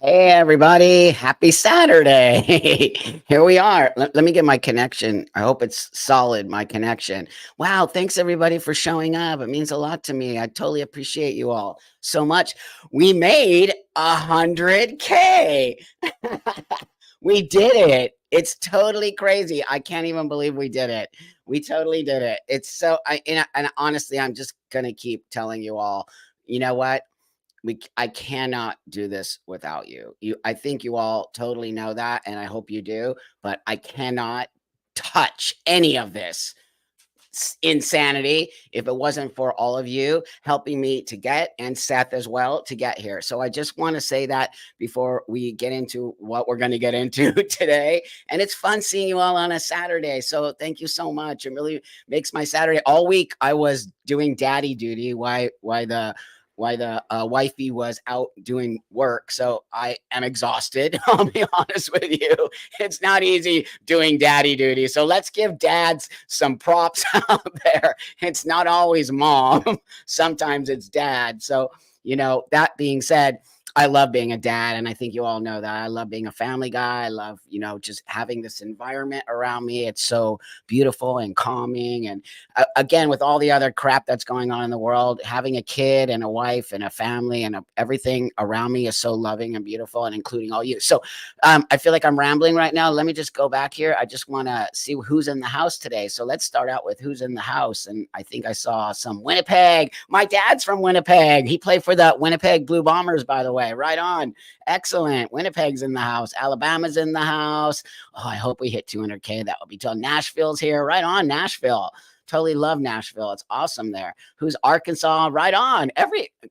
Hey, everybody. Happy Saturday. Here we are. Let me get my connection. I hope it's solid, my connection. Wow. Thanks, everybody, for showing up. It means a lot to me. I totally appreciate you all so much. We made 100K. We did it. It's totally crazy. I can't even believe we did it. We totally did it. It's so, and honestly, I'm just going to keep telling you all, you know what? I cannot do this without you. I think you all totally know that, and I hope you do, but I cannot touch any of this insanity if it wasn't for all of you helping me to get, and Seth as well, to get here. So I just want to say that before we get into what we're going to get into today. And it's fun seeing you all on a Saturday. So thank you so much. It really makes my Saturday. All week I was doing daddy duty. Why the wifey was out doing work. So I am exhausted. I'll be honest with you. It's not easy doing daddy duty. So let's give dads some props out there. It's not always mom. Sometimes it's dad. So, that being said, I love being a dad, and I think you all know that. I love being a family guy. I love, just having this environment around me. It's so beautiful and calming. And again, with all the other crap that's going on in the world, having a kid and a wife and a family and everything around me is so loving and beautiful, and including all you. So I feel like I'm rambling right now. Let me just go back here. I just want to see who's in the house today. So let's start out with who's in the house. And I think I saw some Winnipeg. My dad's from Winnipeg. He played for the Winnipeg Blue Bombers, by the way. Right on. Excellent. Winnipeg's in the house. Alabama's in the house. Oh, I hope we hit 200K. That would be tough. Nashville's here. Right on, Nashville. Totally love Nashville. It's awesome there. Who's Arkansas? Right on.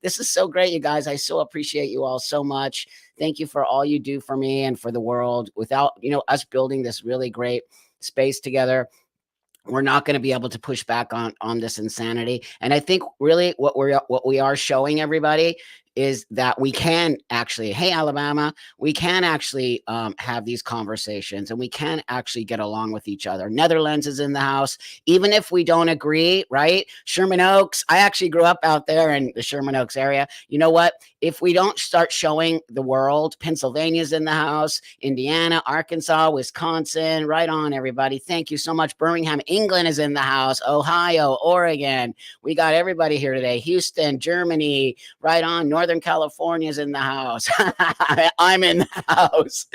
This is so great, you guys. I so appreciate you all so much. Thank you for all you do for me and for the world. Without, us building this really great space together, we're not going to be able to push back on this insanity. And I think really what we are showing everybody is that we can actually, hey, Alabama, we can actually have these conversations, and we can actually get along with each other. Netherlands is in the house, even if we don't agree, right? Sherman Oaks, I actually grew up out there in the Sherman Oaks area. You know what? If we don't start showing the world, Pennsylvania's in the house, Indiana, Arkansas, Wisconsin, right on, everybody. Thank you so much. Birmingham, England is in the house, Ohio, Oregon. We got everybody here today. Houston, Germany, right on. Northern California is in the house. I'm in the house.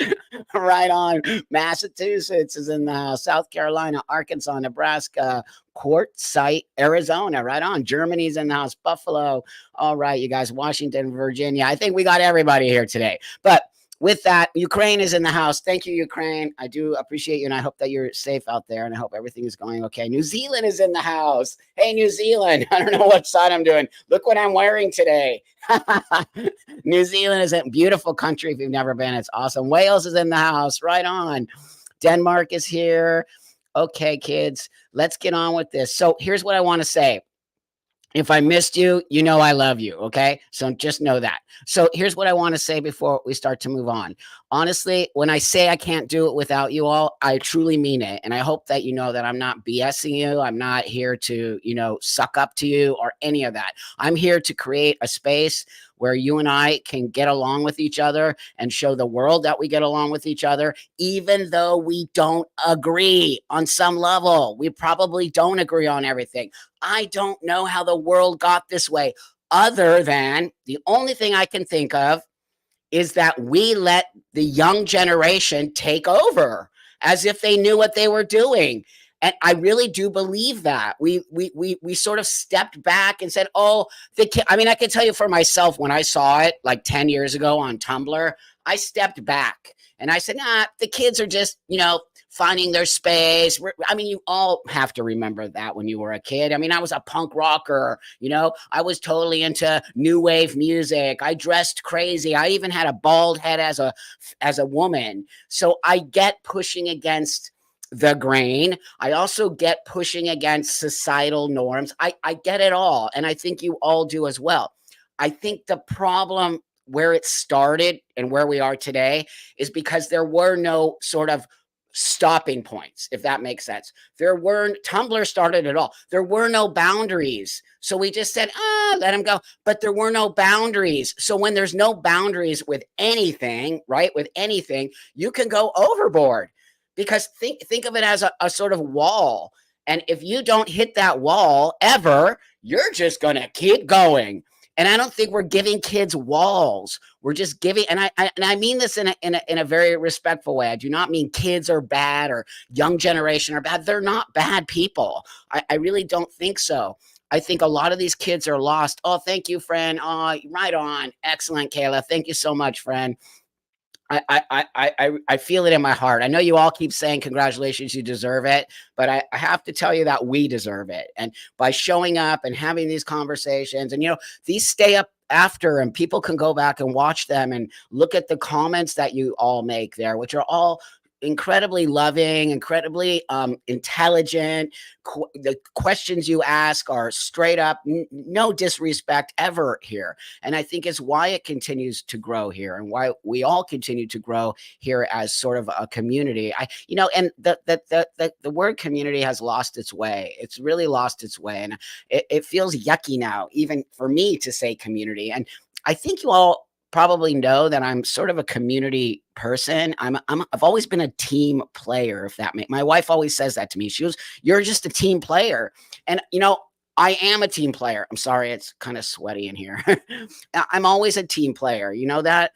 Right on. Massachusetts is in the house. South Carolina, Arkansas, Nebraska, Quartzsite, Arizona. Right on. Germany's in the house. Buffalo. All right, you guys. Washington, Virginia. I think we got everybody here today. But with that, Ukraine is in the house. Thank you, Ukraine. I do appreciate you, and I hope that you're safe out there, and I hope everything is going okay. New Zealand is in the house. Hey, New Zealand. I don't know what side I'm doing. Look what I'm wearing today. New Zealand is a beautiful country if you've never been. It's awesome. Wales is in the house. Right on. Denmark is here. Okay, kids, let's get on with this. So here's what I want to say. If I missed you, I love you. Okay. So just know that. So here's what I want to say before we start to move on. Honestly, when I say I can't do it without you all, I truly mean it. And I hope that you know that I'm not BSing you. I'm not here to, suck up to you or any of that. I'm here to create a space where you and I can get along with each other and show the world that we get along with each other, even though we don't agree on some level. We probably don't agree on everything. I don't know how the world got this way, other than the only thing I can think of is that we let the young generation take over as if they knew what they were doing. And I really do believe that we sort of stepped back and said, "Oh, I mean, I can tell you for myself, when I saw it like 10 years ago on Tumblr, I stepped back and I said, nah, the kids are just, finding their space. I mean, you all have to remember that when you were a kid. I mean, I was a punk rocker, I was totally into new wave music. I dressed crazy. I even had a bald head as a woman. So I get pushing against the grain. I also get pushing against societal norms. I get it all. And I think you all do as well. I think the problem where it started and where we are today is because there were no sort of stopping points, if that makes sense. Tumblr started it all. There were no boundaries. So we just said, let them go. But there were no boundaries. So when there's no boundaries with anything, right? With anything, you can go overboard, because think of it as a sort of wall. And if you don't hit that wall ever, you're just going to keep going. And I don't think we're giving kids walls. We're just giving, and I mean this in a very respectful way. I do not mean kids are bad or young generation are bad. They're not bad people. I really don't think so. I think a lot of these kids are lost. Oh, thank you, friend. Oh, right on. Excellent, Kayla. Thank you so much, friend. I feel it in my heart. I know you all keep saying congratulations, you deserve it, but I have to tell you that we deserve it. And by showing up and having these conversations, and these stay up after, and people can go back and watch them and look at the comments that you all make there, which are all incredibly loving, incredibly intelligent. The questions you ask are straight up, no disrespect ever here. And I think it's why it continues to grow here, and why we all continue to grow here as sort of a community. And the word community has lost its way. It's really lost its way. And it feels yucky now, even for me to say community. And I think you all probably know that I'm sort of a community person. I've always been a team player, if that makes. My wife always says that to me. She goes, "You're just a team player." And I am a team player. I'm sorry, it's kind of sweaty in here. I'm always a team player. You know that.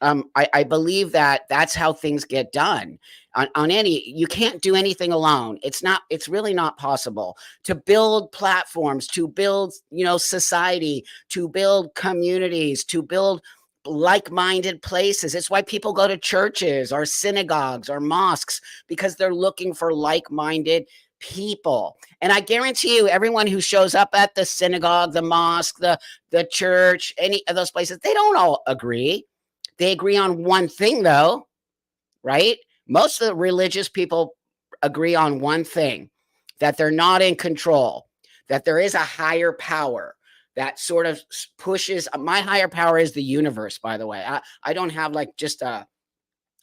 I believe that that's how things get done. You can't do anything alone. It's really not possible to build platforms, to build, society, to build communities, to build like-minded places. It's why people go to churches or synagogues or mosques, because they're looking for like-minded people. And I guarantee you, everyone who shows up at the synagogue, the mosque, the church, any of those places, they don't all agree. They agree on one thing, though, right? Most of the religious people agree on one thing: that they're not in control, that there is a higher power that sort of pushes. My higher power is the universe, by the way. I don't have like just a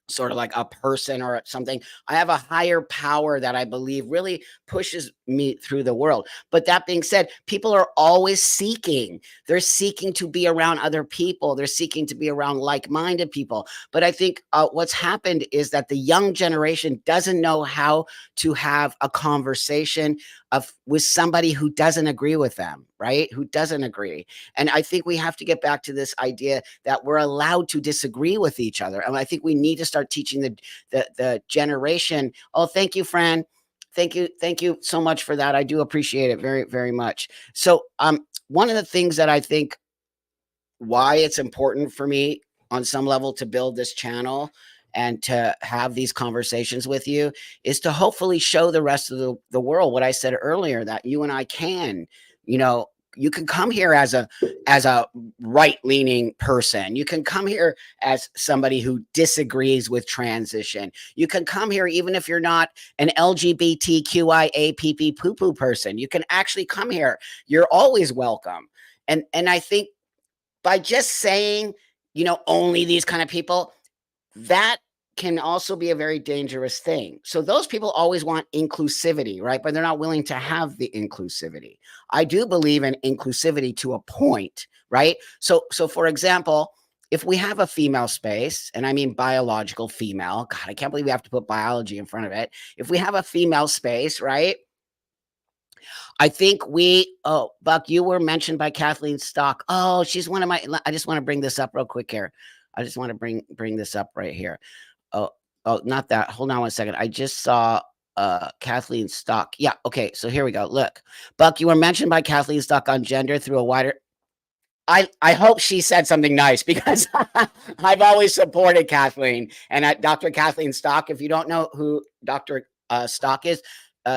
sort of like a person or something. I have a higher power that I believe really pushes me through the world. But that being said, people are always seeking. They're seeking to be around other people. They're seeking to be around like-minded people. But I think what's happened is that the young generation doesn't know how to have a conversation with somebody who doesn't agree with them, right? Who doesn't agree. And I think we have to get back to this idea that we're allowed to disagree with each other. And I think we need to start teaching the generation. Oh, thank you, Fran. Thank you so much for that. I do appreciate it very, very much. So one of the things that I think why it's important for me on some level to build this channel and to have these conversations with you is to hopefully show the rest of the world what I said earlier, that you and I can, you can come here as a right-leaning person. You can come here as somebody who disagrees with transition. You can come here even if you're not an LGBTQIA poo-poo person. You can actually come here. You're always welcome. And I think by just saying, only these kind of people, that can also be a very dangerous thing. So those people always want inclusivity, right? But they're not willing to have the inclusivity. I do believe in inclusivity to a point, right? So for example, if we have a female space, and I mean biological female, God, I can't believe we have to put biology in front of it. If we have a female space, right? I think Buck, you were mentioned by Kathleen Stock. Oh, she's one of my, I just want to bring this up real quick here. I just want to bring this up right here. Oh, not that. Hold on one second. I just saw Kathleen Stock. Yeah, okay. So here we go. Look, Buck, you were mentioned by Kathleen Stock on gender through a wider. I hope she said something nice, because I've always supported Kathleen and Dr. Kathleen Stock. If you don't know who Dr. Stock is,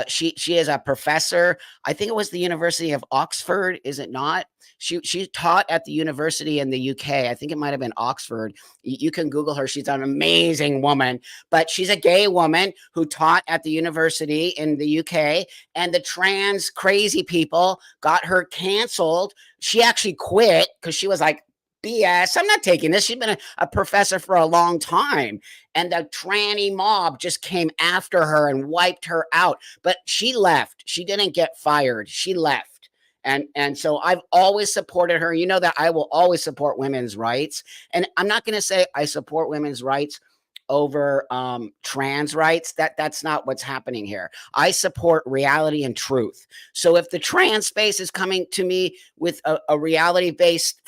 she is a professor. I think it was the University of Oxford, is it not? She taught at the university in the UK. I think it might have been Oxford. You can Google her. She's an amazing woman, but she's a gay woman who taught at the university in the UK, and the trans crazy people got her canceled. She actually quit because she was like BS. I'm not taking this. She's been a professor for a long time. And the tranny mob just came after her and wiped her out. But she left. She didn't get fired. She left. And so I've always supported her. You know that I will always support women's rights. And I'm not going to say I support women's rights over trans rights. That's not what's happening here. I support reality and truth. So if the trans space is coming to me with a reality-based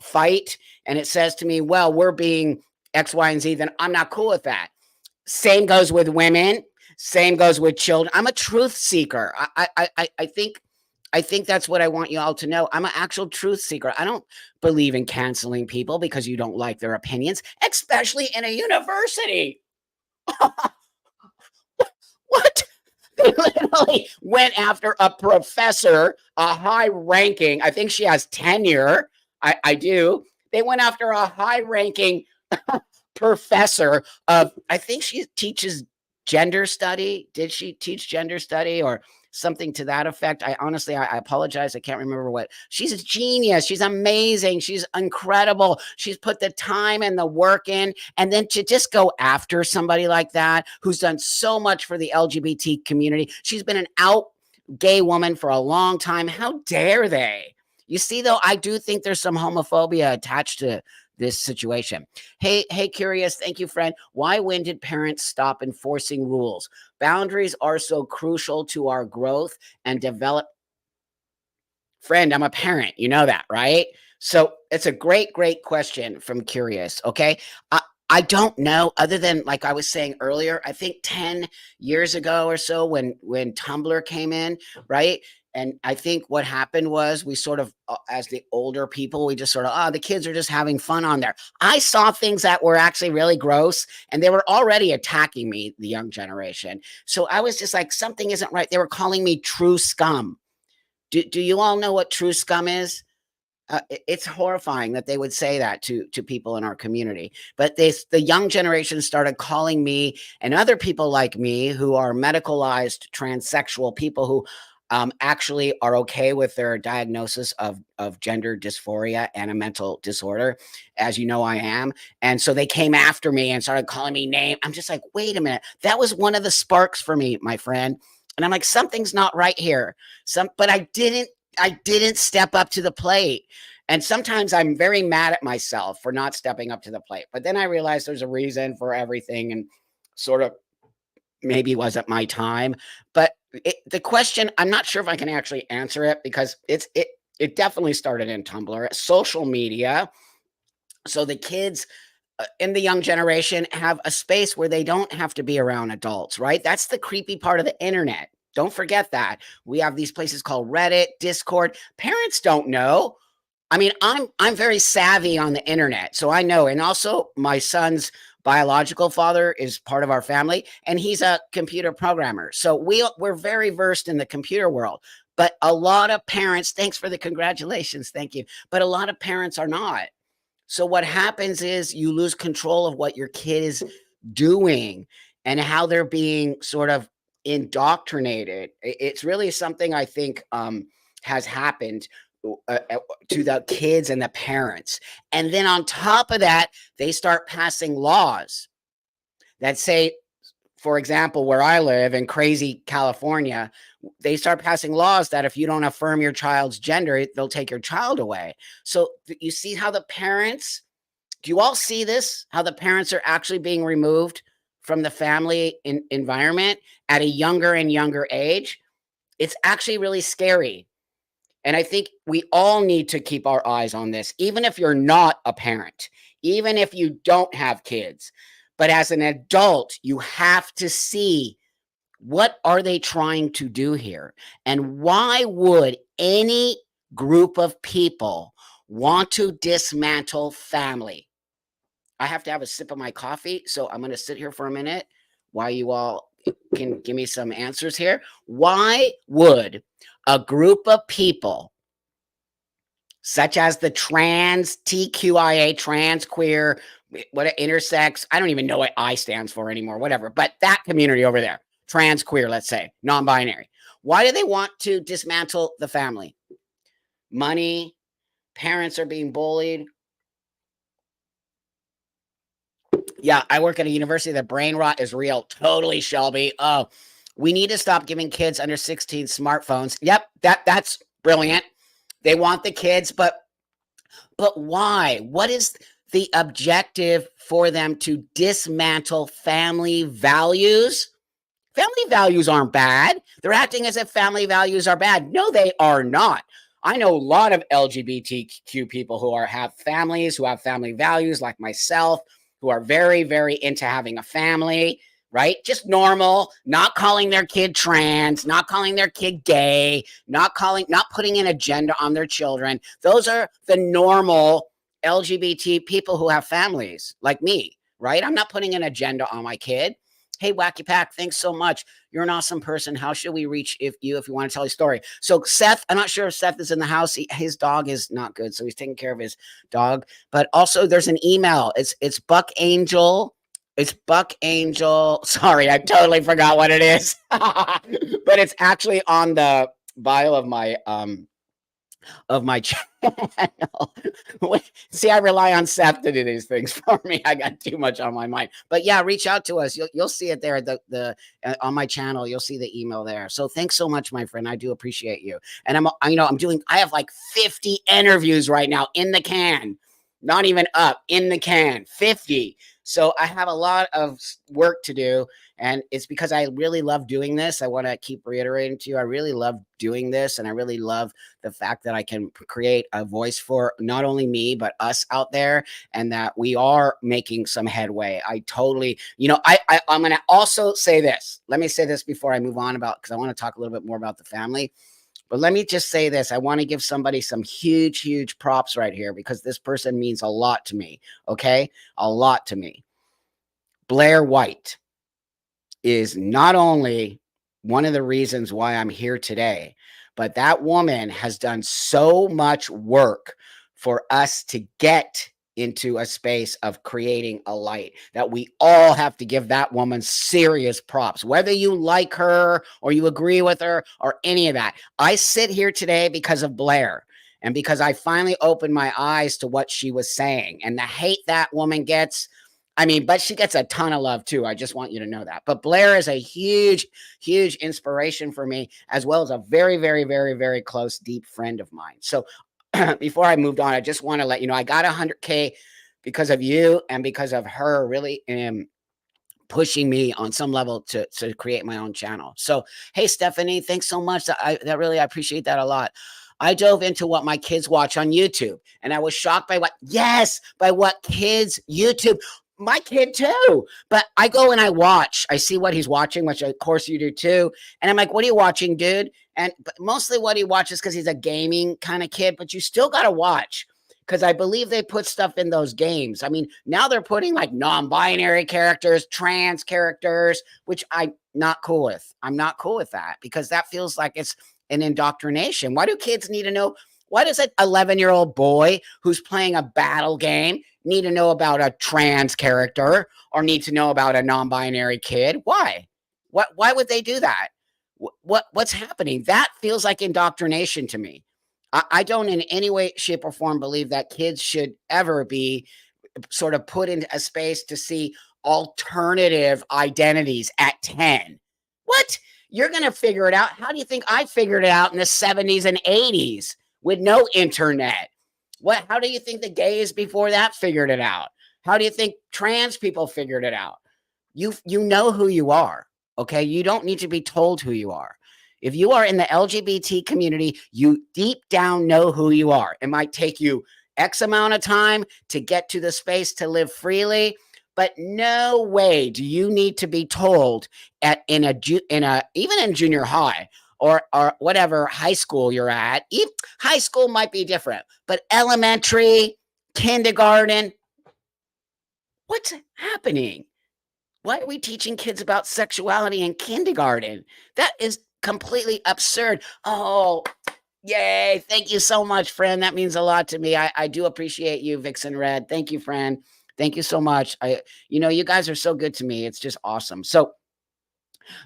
fight and it says to me, well, we're being X, Y, and Z, then I'm not cool with that. Same goes with women. Same goes with children. I'm a truth seeker. I think that's what I want you all to know. I'm an actual truth seeker. I don't believe in canceling people because you don't like their opinions, especially in a university. What? They literally went after a professor, a high ranking, I think she has tenure. I do. They went after a high ranking professor of, I think she teaches gender study. Did she teach gender study or something to that effect? I honestly, I apologize. I can't remember what. She's a genius. She's amazing. She's incredible. She's put the time and the work in. And then to just go after somebody like that, who's done so much for the LGBT community. She's been an out gay woman for a long time. How dare they? You see, though, I do think there's some homophobia attached to this situation. Hey, Curious, thank you, friend. Why, when did parents stop enforcing rules? Boundaries are so crucial to our growth and develop. Friend, I'm a parent. You know that, right? So it's a great question from Curious. Okay. I don't know, other than like I was saying earlier, I think 10 years ago or so when Tumblr came in, right? And I think what happened was we sort of, as the older people, we just sort of, oh, the kids are just having fun on there. I saw things that were actually really gross and they were already attacking me, the young generation. So I was just like, something isn't right. They were calling me true scum. Do you all know what true scum is? It's horrifying that they would say that to people in our community. But the young generation started calling me and other people like me who are medicalized transsexual people who actually are okay with their diagnosis of gender dysphoria and a mental disorder, as you know I am. And so they came after me and started calling me name. I'm just like, wait a minute. That was one of the sparks for me, my friend. And I'm like, something's not right here. But I didn't step up to the plate. And sometimes I'm very mad at myself for not stepping up to the plate. But then I realized there's a reason for everything and sort of maybe wasn't my time. But the question, I'm not sure if I can actually answer it because it definitely started in Tumblr, social media. So the kids in the young generation have a space where they don't have to be around adults, right? That's the creepy part of the internet. Don't forget that. We have these places called Reddit, Discord. Parents don't know. I mean, I'm very savvy on the internet, so I know. And also my son's biological father is part of our family and he's a computer programmer. So we're very versed in the computer world. But a lot of parents, thanks for the congratulations, thank you. But a lot of parents are not. So what happens is you lose control of what your kid is doing and how they're being sort of indoctrinated. It's really something I think has happened to the kids and the parents. And then on top of that, they start passing laws that say, for example, where I live in crazy California, they start passing laws that if you don't affirm your child's gender, they'll take your child away. So you see how the parents, do you all see this? How the parents are actually being removed from the family environment at a younger and younger age? It's actually really scary. And I think we all need to keep our eyes on this, even if you're not a parent, even if you don't have kids. But as an adult, you have to see, what are they trying to do here? And why would any group of people want to dismantle family? I have to have a sip of my coffee, so I'm going to sit here for a minute while you all can give me some answers here. Why would a group of people such as the trans, TQIA, trans, queer, what intersex, I don't even know what I stands for anymore, whatever, but that community over there, trans, queer, let's say, non-binary. Why do they want to dismantle the family? Money, parents are being bullied, Yeah, I work at a university. The brain rot is real. Totally, Shelby. Oh, we need to stop giving kids under 16 smartphones. Yep, that's brilliant. They want the kids, but why? What is the objective for them to dismantle family values? Family values aren't bad. They're acting as if family values are bad. No, they are not. I know a lot of LGBTQ people who have families, who have family values, like myself, who are very, very into having a family, right? Just normal, not calling their kid trans, not calling their kid gay, not putting an agenda on their children. Those are the normal LGBT people who have families, like me, right? I'm not putting an agenda on my kid. Hey, Wacky Pack, thanks so much. You're an awesome person. How should we reach if you want to tell a story? So Seth, I'm not sure if Seth is in the house. His dog is not good, so he's taking care of his dog. But also there's an email. It's Buck Angel. It's Buck Angel. Sorry, I totally forgot what it is. But it's actually on the bio of my channel. See, I rely on Seth to do these things for me. I got too much on my mind. But yeah, reach out to us. You'll see it there. On my channel, you'll see the email there. So thanks so much, my friend. I do appreciate you. And I have like 50 interviews right now in the can. Not even up, in the can. 50. So I have a lot of work to do. And it's because I really love doing this. I want to keep reiterating to you. I really love doing this. And I really love the fact that I can create a voice for not only me, but us out there, and that we are making some headway. I totally, I'm going to also say this. Let me say this before I move on because I want to talk a little bit more about the family. But let me just say this. I want to give somebody some huge, huge props right here, because this person means a lot to me. Okay. A lot to me. Blair White is not only one of the reasons why I'm here today, but that woman has done so much work for us to get into a space of creating a light that we all have to give that woman serious props, whether you like her or you agree with her or any of that. I sit here today because of Blair, and because I finally opened my eyes to what she was saying and the hate that woman gets. But she gets a ton of love too. I just want you to know that. But Blair is a huge, huge inspiration for me, as well as a very, very, very, very close, deep friend of mine. So before I moved on, I just want to let you know I got 100K because of you and because of her really pushing me on some level to create my own channel. So, hey, Stephanie, thanks so much. I appreciate that a lot. I dove into what my kids watch on YouTube, and I was shocked by what kids YouTube. My kid too, but I go and I see what he's watching, which of course you do too. And I'm like, what are you watching, dude? But mostly what he watches, because he's a gaming kind of kid, but you still got to watch, because I believe they put stuff in those games. Now they're putting like non-binary characters, trans characters, which I'm not cool with. I'm not cool with that, because that feels like it's an indoctrination. Why do kids need to know? Why does an 11-year-old boy who's playing a battle game need to know about a trans character or need to know about a non-binary kid? Why? Why would they do that? What's happening? That feels like indoctrination to me. I don't in any way, shape, or form believe that kids should ever be sort of put into a space to see alternative identities at 10. What? You're going to figure it out. How do you think I figured it out in the 70s and 80s with no internet? How do you think the gays before that figured it out? How do you think trans people figured it out? You know who you are, okay? You don't need to be told who you are. If you are in the LGBT community, you deep down know who you are. It might take you X amount of time to get to the space to live freely, but no way do you need to be told even in junior high or whatever high school you're at. High school might be different, but elementary, kindergarten, what's happening? Why are we teaching kids about sexuality in kindergarten? That is completely absurd. Oh, yay. Thank you so much, friend. That means a lot to me. I do appreciate you, Vixen Red. Thank you, friend. Thank you so much. You guys are so good to me. It's just awesome. So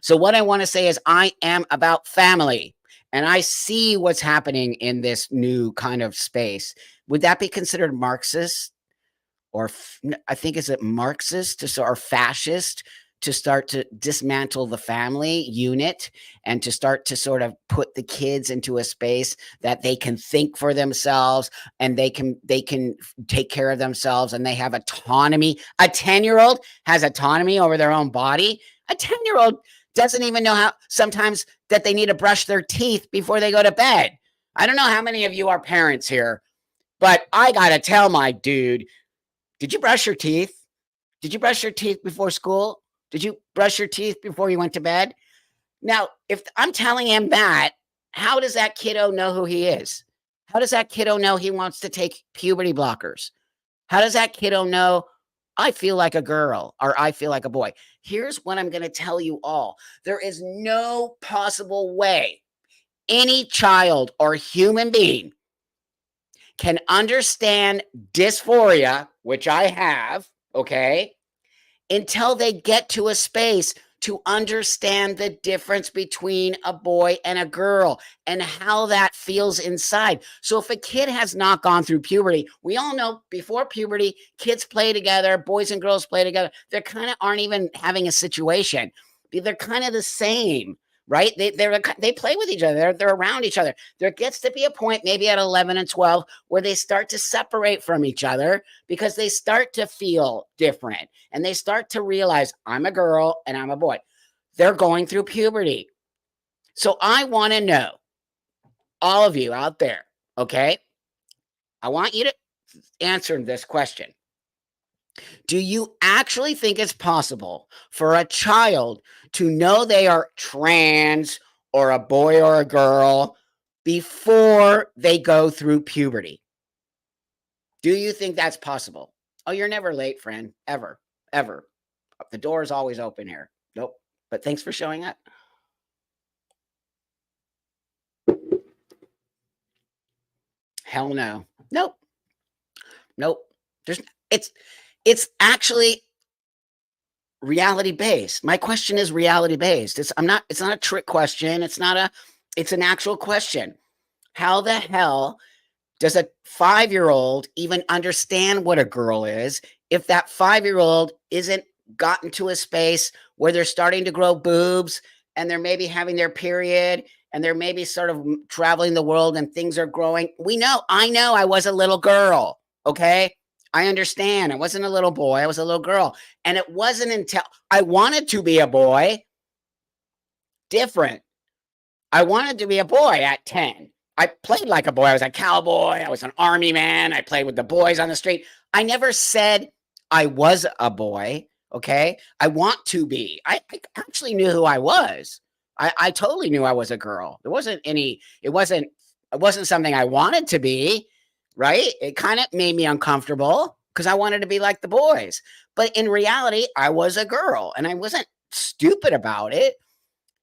what I want to say is I am about family, and I see what's happening in this new kind of space. Would that be considered Marxist? or I think is it Marxist or fascist to start to dismantle the family unit and to start to sort of put the kids into a space that they can think for themselves and they can take care of themselves and they have autonomy. A 10-year-old has autonomy over their own body. A 10-year-old doesn't even know how sometimes that they need to brush their teeth before they go to bed. I don't know how many of you are parents here, but I gotta tell my dude, did you brush your teeth? Did you brush your teeth before school? Did you brush your teeth before you went to bed? Now, if I'm telling him that, how does that kiddo know who he is? How does that kiddo know he wants to take puberty blockers? How does that kiddo know I feel like a girl or I feel like a boy? Here's what I'm going to tell you all. There is no possible way any child or human being can understand dysphoria, which I have, okay, until they get to a space to understand the difference between a boy and a girl and how that feels inside. So if a kid has not gone through puberty, we all know before puberty, kids play together, boys and girls play together. They kind of aren't even having a situation. They're kind of the same, right? They play with each other. They're around each other. There gets to be a point maybe at 11 and 12 where they start to separate from each other because they start to feel different and they start to realize I'm a girl and I'm a boy. They're going through puberty. So I want to know, all of you out there, okay? I want you to answer this question. Do you actually think it's possible for a child to know they are trans or a boy or a girl before they go through puberty? Do you think that's possible? Oh, you're never late, friend. Ever. Ever. The door is always open here. Nope. But thanks for showing up. Hell no. Nope. Nope. It's actually reality based. My question is reality based. It's not a trick question. It's an actual question. How the hell does a 5-year-old even understand what a girl is if that 5-year-old isn't gotten to a space where they're starting to grow boobs and they're maybe having their period and they're maybe sort of traveling the world and things are growing? I know I was a little girl, okay? I understand. I wasn't a little boy. I was a little girl. And it wasn't until I wanted to be a boy, different. I wanted to be a boy at 10. I played like a boy. I was a cowboy. I was an army man. I played with the boys on the street. I never said I was a boy, okay? I want to be. I actually knew who I was. I totally knew I was a girl. It wasn't something I wanted to be, right? It kind of made me uncomfortable because I wanted to be like the boys. But in reality, I was a girl and I wasn't stupid about it.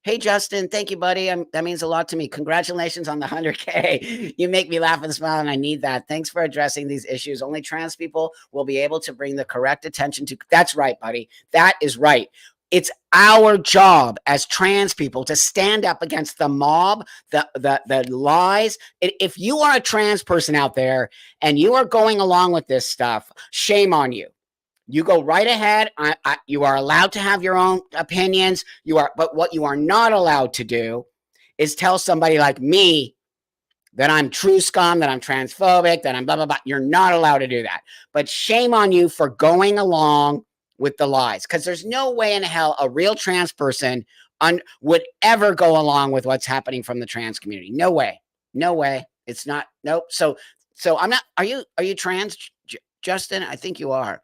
Hey, Justin, thank you, buddy. That means a lot to me. Congratulations on the 100K. You make me laugh and smile, and I need that. Thanks for addressing these issues. Only trans people will be able to bring the correct attention to. That's right, buddy. That is right. It's our job as trans people to stand up against the mob, the lies. If you are a trans person out there and you are going along with this stuff, shame on you. You go right ahead. You are allowed to have your own opinions. But what you are not allowed to do is tell somebody like me that I'm true scum, that I'm transphobic, that I'm blah, blah, blah. You're not allowed to do that. But shame on you for going along with the lies, because there's no way in hell a real trans person would ever go along with what's happening from the trans community. No way. No way. It's not. Nope. So I'm not. Are you trans, Justin? I think you are.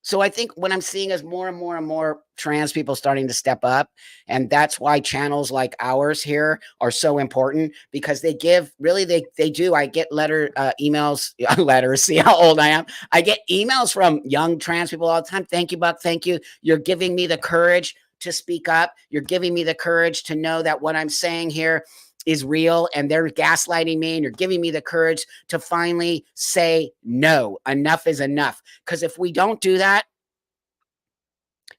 So I think what I'm seeing is more and more and more trans people starting to step up. And that's why channels like ours here are so important, because they give, really, they do. I get emails, letters, see how old I am. I get emails from young trans people all the time. Thank you, Buck. Thank you. You're giving me the courage to speak up. You're giving me the courage to know that what I'm saying here is real, and they're gaslighting me, and you're giving me the courage to finally say no, enough is enough. Because if we don't do that,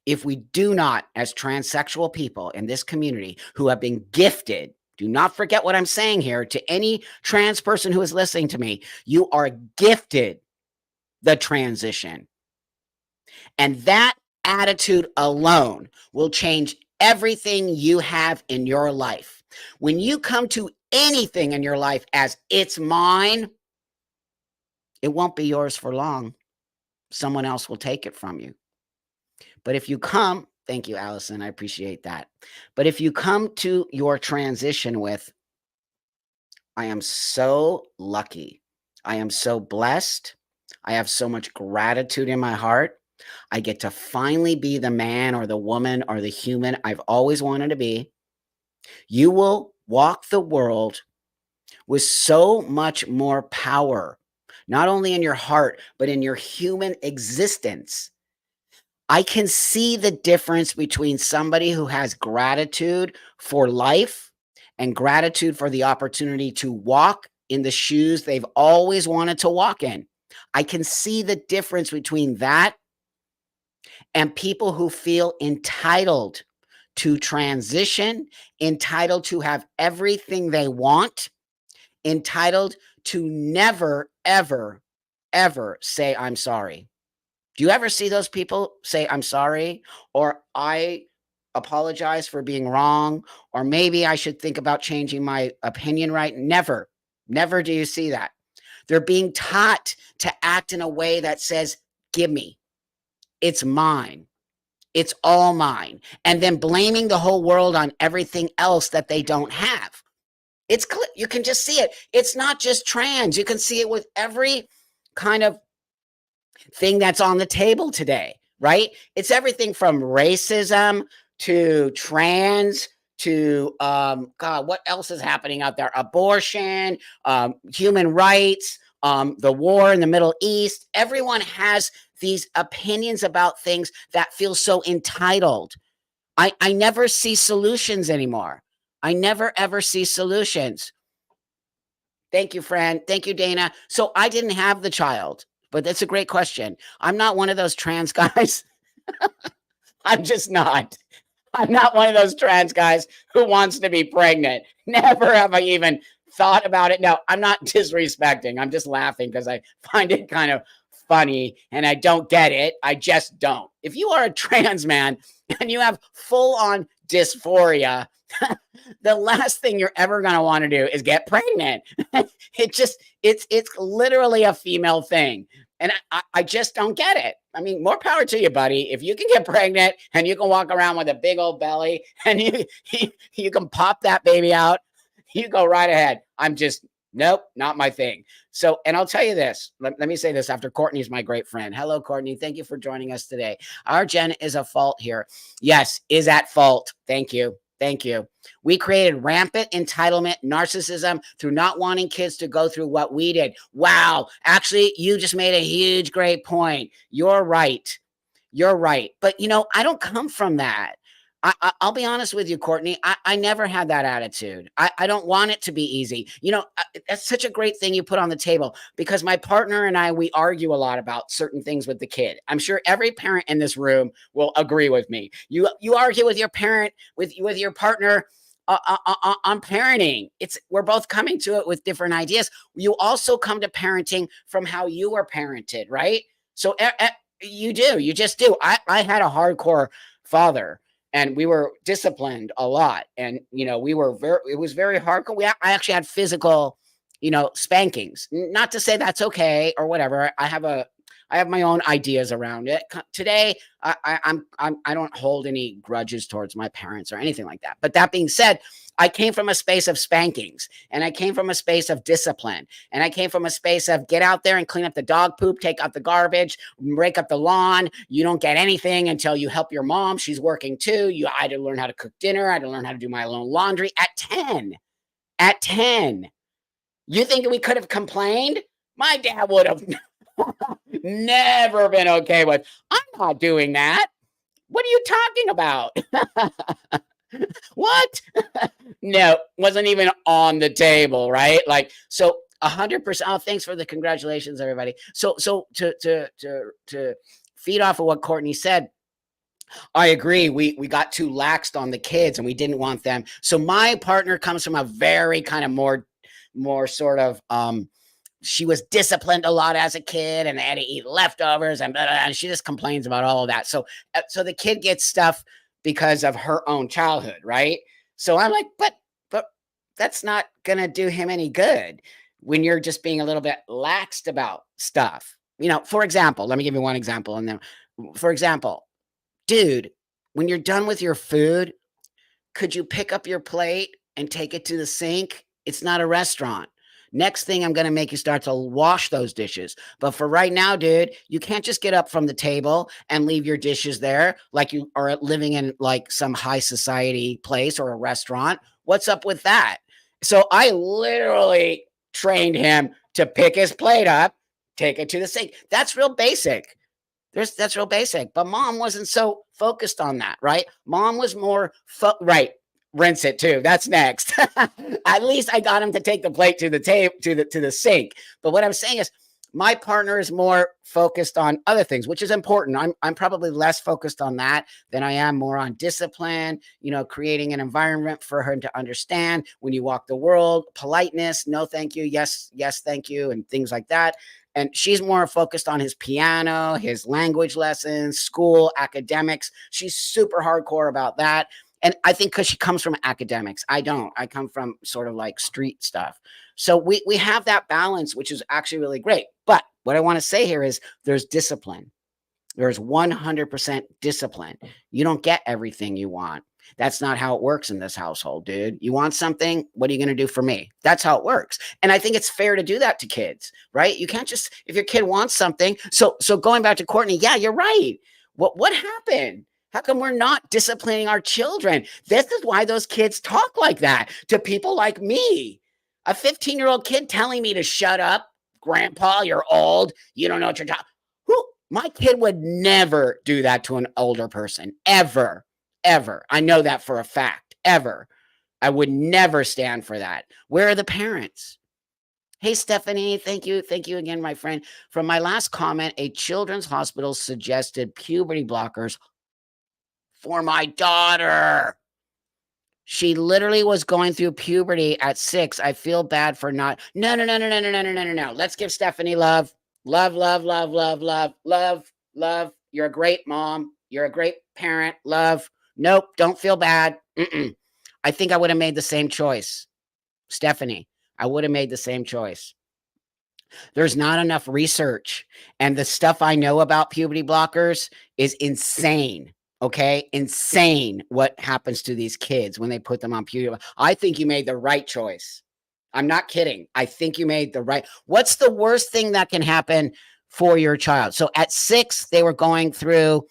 if we do not, as transsexual people in this community who have been gifted, do not forget what I'm saying here to any trans person who is listening to me, you are gifted the transition. And that attitude alone will change everything you have in your life. When you come to anything in your life as it's mine, it won't be yours for long. Someone else will take it from you. But if you come, thank you, Allison, I appreciate that. But if you come to your transition with, I am so lucky, I am so blessed, I have so much gratitude in my heart, I get to finally be the man or the woman or the human I've always wanted to be, you will walk the world with so much more power, not only in your heart, but in your human existence. I can see the difference between somebody who has gratitude for life and gratitude for the opportunity to walk in the shoes they've always wanted to walk in. I can see the difference between that and people who feel entitled to transition, entitled to have everything they want, entitled to never, ever, ever say, I'm sorry. Do you ever see those people say, I'm sorry, or I apologize for being wrong, or maybe I should think about changing my opinion right? Never, never do you see that. They're being taught to act in a way that says, give me, it's mine. It's all mine. And then blaming the whole world on everything else that they don't have. It's you can just see it. It's not just trans. You can see it with every kind of thing that's on the table today, right? It's everything from racism to trans to God, what else is happening out there? Abortion, human rights, the war in the Middle East. Everyone has these opinions about things that feel so entitled. I never see solutions anymore. I never ever see solutions. Thank you, Fran. Thank you, Dana. So I didn't have the child, but that's a great question. I'm not one of those trans guys. I'm just not. I'm not one of those trans guys who wants to be pregnant. Never have I even thought about it. No, I'm not disrespecting. I'm just laughing because I find it kind of funny and I don't get it. I just don't. If you are a trans man and you have full on dysphoria, the last thing you're ever going to want to do is get pregnant. It's literally a female thing. And I just don't get it. I mean, more power to you, buddy. If you can get pregnant and you can walk around with a big old belly and you can pop that baby out, you go right ahead. I'm just, nope, not my thing. So, and I'll tell you this, let me say this after Courtney's my great friend. Hello, Courtney. Thank you for joining us today. Our Jen is at fault here. Yes, is at fault. Thank you. Thank you. We created rampant entitlement narcissism through not wanting kids to go through what we did. Wow. Actually, you just made a huge, great point. You're right. You're right. But, I don't come from that. I'll be honest with you, Courtney. I never had that attitude. I don't want it to be easy. That's such a great thing you put on the table because my partner and I, we argue a lot about certain things with the kid. I'm sure every parent in this room will agree with me. You argue with your parent, with your partner on parenting. We're both coming to it with different ideas. You also come to parenting from how you were parented, right? So you do. You just do. I had a hardcore father. And we were disciplined a lot. And, it was very hardcore. I actually had physical, spankings. Not to say that's okay or whatever. I have my own ideas around it. Today, I don't hold any grudges towards my parents or anything like that. But that being said, I came from a space of spankings and I came from a space of discipline and I came from a space of get out there and clean up the dog poop, take out the garbage, rake up the lawn. You don't get anything until you help your mom. She's working too. I had to learn how to cook dinner. I had to learn how to do my own laundry at 10. At 10. You think we could have complained? My dad would have never been okay with, I'm not doing that. What are you talking about? What? No, wasn't even on the table, right? Like, so 100%. Oh, thanks for the congratulations, everybody. So to feed off of what Courtney said, I agree. We got too laxed on the kids and we didn't want them. So my partner comes from a very kind of more sort of she was disciplined a lot as a kid and they had to eat leftovers and blah, blah, blah, and she just complains about all of that. So the kid gets stuff because of her own childhood, right? So I'm like, but that's not gonna do him any good when you're just being a little bit laxed about stuff. For example, let me give you one example. And then, for example, dude, when you're done with your food, could you pick up your plate and take it to the sink? It's not a restaurant. Next thing, I'm going to make you start to wash those dishes. But for right now, dude, you can't just get up from the table and leave your dishes there like you are living in like some high society place or a restaurant. What's up with that? So I literally trained him to pick his plate up, take it to the sink. That's real basic. That's real basic. But mom wasn't so focused on that, right? Mom was more right. Rinse it too. That's next. At least I got him to take the plate to the table to the sink. But what I'm saying is my partner is more focused on other things, which is important. I'm probably less focused on that than I am more on discipline, creating an environment for her to understand when you walk the world, politeness, no thank you, yes, thank you, and things like that. And she's more focused on his piano, his language lessons, school, academics. She's super hardcore about that. And I think because she comes from academics, I don't. I come from sort of like street stuff. So we have that balance, which is actually really great. But what I want to say here is there's discipline. There's 100% discipline. You don't get everything you want. That's not how it works in this household, dude. You want something? What are you going to do for me? That's how it works. And I think it's fair to do that to kids, right? You can't just, if your kid wants something. So going back to Courtney, yeah, you're right. What happened? How come we're not disciplining our children? This is why those kids talk like that to people like me. A 15-year-old kid telling me to shut up. Grandpa, you're old. You don't know what you're talking. My kid would never do that to an older person, ever. I know that for a fact, ever. I would never stand for that. Where are the parents? Hey, Stephanie, thank you again, my friend. From my last comment, a children's hospital suggested puberty blockers for my daughter. She literally was going through puberty at 6. I feel bad for not. No. Let's give Stephanie love. Love. You're a great mom. You're a great parent. Love. Nope. Don't feel bad. I think I would have made the same choice. Stephanie, I would have made the same choice. There's not enough research. And the stuff I know about puberty blockers is insane. Okay. Insane what happens to these kids when they put them on puberty. I think you made the right choice. I'm not kidding. I think you made the right. What's the worst thing that can happen for your child? So at 6, they were going through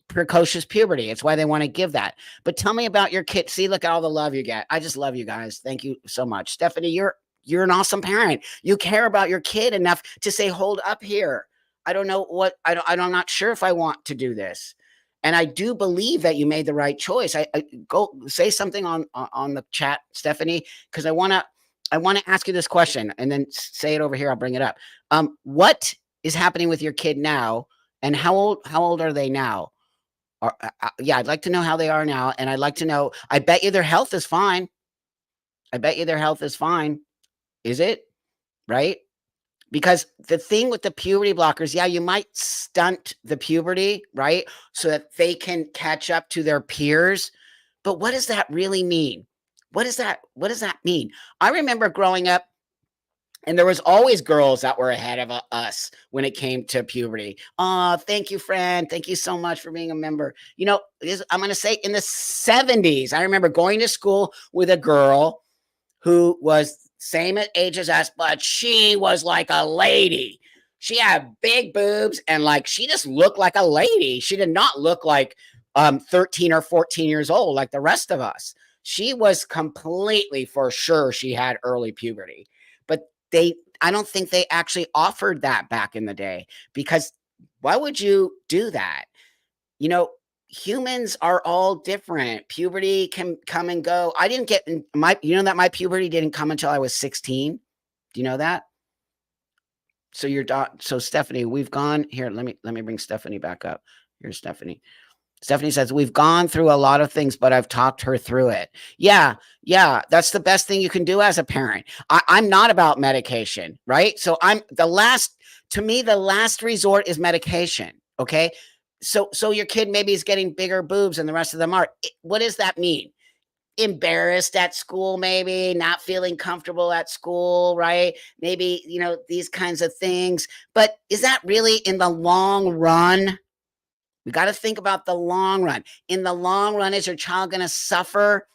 precocious puberty. It's why they want to give that. But tell me about your kid. See, look at all the love you get. I just love you guys. Thank you so much. Stephanie, you're an awesome parent. You care about your kid enough to say, hold up here. I don't know what, I'm not sure if I want to do this. And I do believe that you made the right choice. I go say something on the chat, Stephanie, because I want to ask you this question and then say it over here. I'll bring it up. What is happening with your kid now, and how old are they now? Yeah, I'd like to know how they are now, and I'd like to know. I bet you their health is fine. Is it right? Because the thing with the puberty blockers, yeah, you might stunt the puberty, right? So that they can catch up to their peers. But what does that really mean? What does that mean? I remember growing up, and there was always girls that were ahead of us when it came to puberty. Oh, thank you, friend. Thank you so much for being a member. I'm going to say in the 70s, I remember going to school with a girl who was same age as us, but she was like a lady. She had big boobs and like she just looked like a lady. She did not look like 13 or 14 years old like the rest of us. She was completely, for sure, she had early puberty. But I don't think they actually offered that back in the day, because why would you do that? Humans are all different. Puberty can come and go. I didn't get that my puberty didn't come until I was 16. Do you know that? So Stephanie, we've gone here. Let me bring Stephanie back up. Here's Stephanie. Stephanie says, we've gone through a lot of things, but I've talked her through it. Yeah, yeah, that's the best thing you can do as a parent. I'm not about medication, right? So to me, the last resort is medication. Okay. So your kid maybe is getting bigger boobs and the rest of them are. What does that mean? Embarrassed at school, maybe not feeling comfortable at school, right? Maybe, these kinds of things. But is that really in the long run? We got to think about the long run. In the long run, is your child going to suffer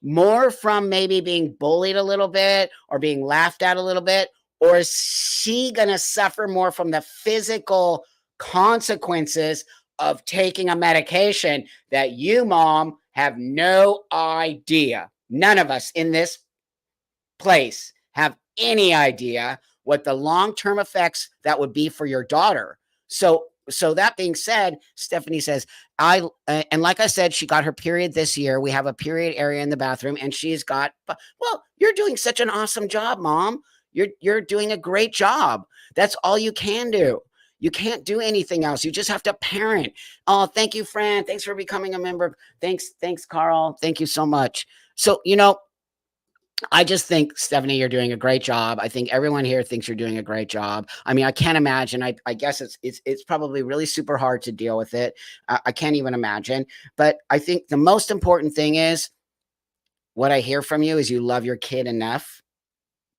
more from maybe being bullied a little bit or being laughed at a little bit? Or is she going to suffer more from the physical consequences of taking a medication that you, mom, have no idea? None of us in this place have any idea what the long-term effects that would be for your daughter. So that being said, Stephanie says, and like I said, she got her period this year. We have a period area in the bathroom, and she's got, well, you're doing such an awesome job, Mom. You're doing a great job. That's all you can do. You can't do anything else. You just have to parent. Oh, thank you, Fran. Thanks for becoming a member. Thanks, Carl. Thank you so much. So, I just think, Stephanie, you're doing a great job. I think everyone here thinks you're doing a great job. I mean, I can't imagine. I guess it's probably really super hard to deal with it. I can't even imagine. But I think the most important thing is what I hear from you is you love your kid enough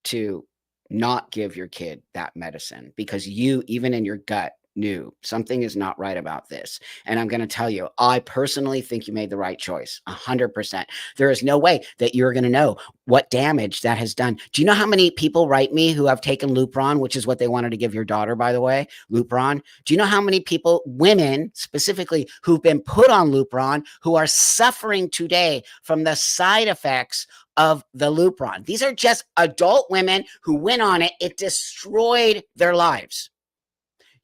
to not give your kid that medicine, because you, even in your gut, knew something is not right about this. And I'm going to tell you, I personally think you made the right choice. 100%. There is no way that you're going to know what damage that has done. Do you know how many people write me who have taken Lupron, which is what they wanted to give your daughter, by the way, Lupron? Do you know how many people, women specifically, who've been put on Lupron, who are suffering today from the side effects of the Lupron? These are just adult women who went on it. It destroyed their lives.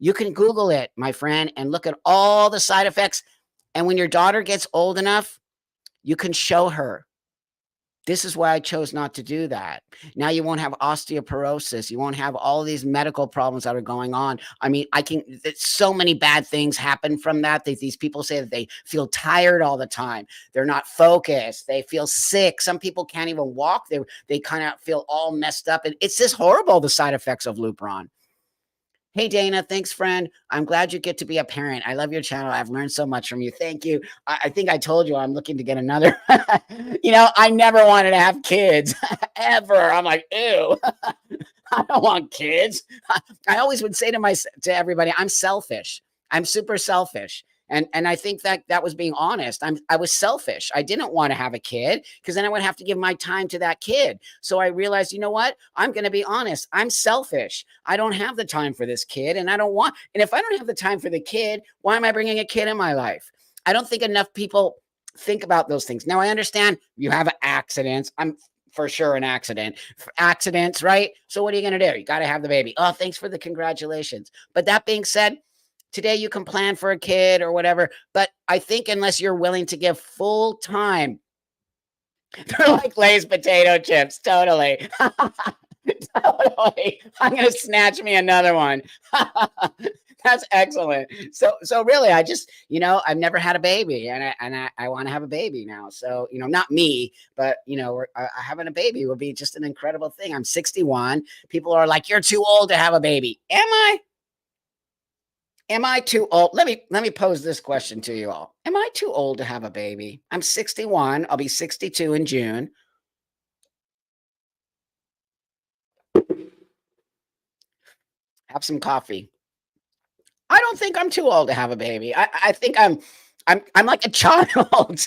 You can Google it, my friend, and look at all the side effects. And when your daughter gets old enough, you can show her. This is why I chose not to do that. Now you won't have osteoporosis. You won't have all these medical problems that are going on. I mean, so many bad things happen from that. These people say that they feel tired all the time. They're not focused. They feel sick. Some people can't even walk. They kind of feel all messed up. And it's just horrible, the side effects of Lupron. Hey, Dana, thanks, friend. I'm glad you get to be a parent. I love your channel. I've learned so much from you. Thank you. I think I told you I'm looking to get another. I never wanted to have kids ever. I'm like, ew, I don't want kids. I always would say to everybody, I'm selfish. I'm super selfish. And I think that was being honest. I was selfish. I didn't want to have a kid because then I would have to give my time to that kid. So I realized, you know what? I'm going to be honest. I'm selfish. I don't have the time for this kid, and and if I don't have the time for the kid, why am I bringing a kid in my life? I don't think enough people think about those things. Now I understand you have accidents. I'm for sure an accidents, right? So what are you going to do? You got to have the baby. Oh, thanks for the congratulations. But that being said, today you can plan for a kid or whatever, but I think unless you're willing to give full time, they're like Lay's potato chips. Totally. Totally. I'm going to snatch me another one. That's excellent. So really, I just, I've never had a baby, and I want to have a baby now. So, not me, but, having a baby would be just an incredible thing. I'm 61. People are like, you're too old to have a baby. Am I? Am I too old? Let me pose this question to you all. Am I too old to have a baby? I'm 61. I'll be 62 in June. Have some coffee. I don't think I'm too old to have a baby. I think I'm like a child.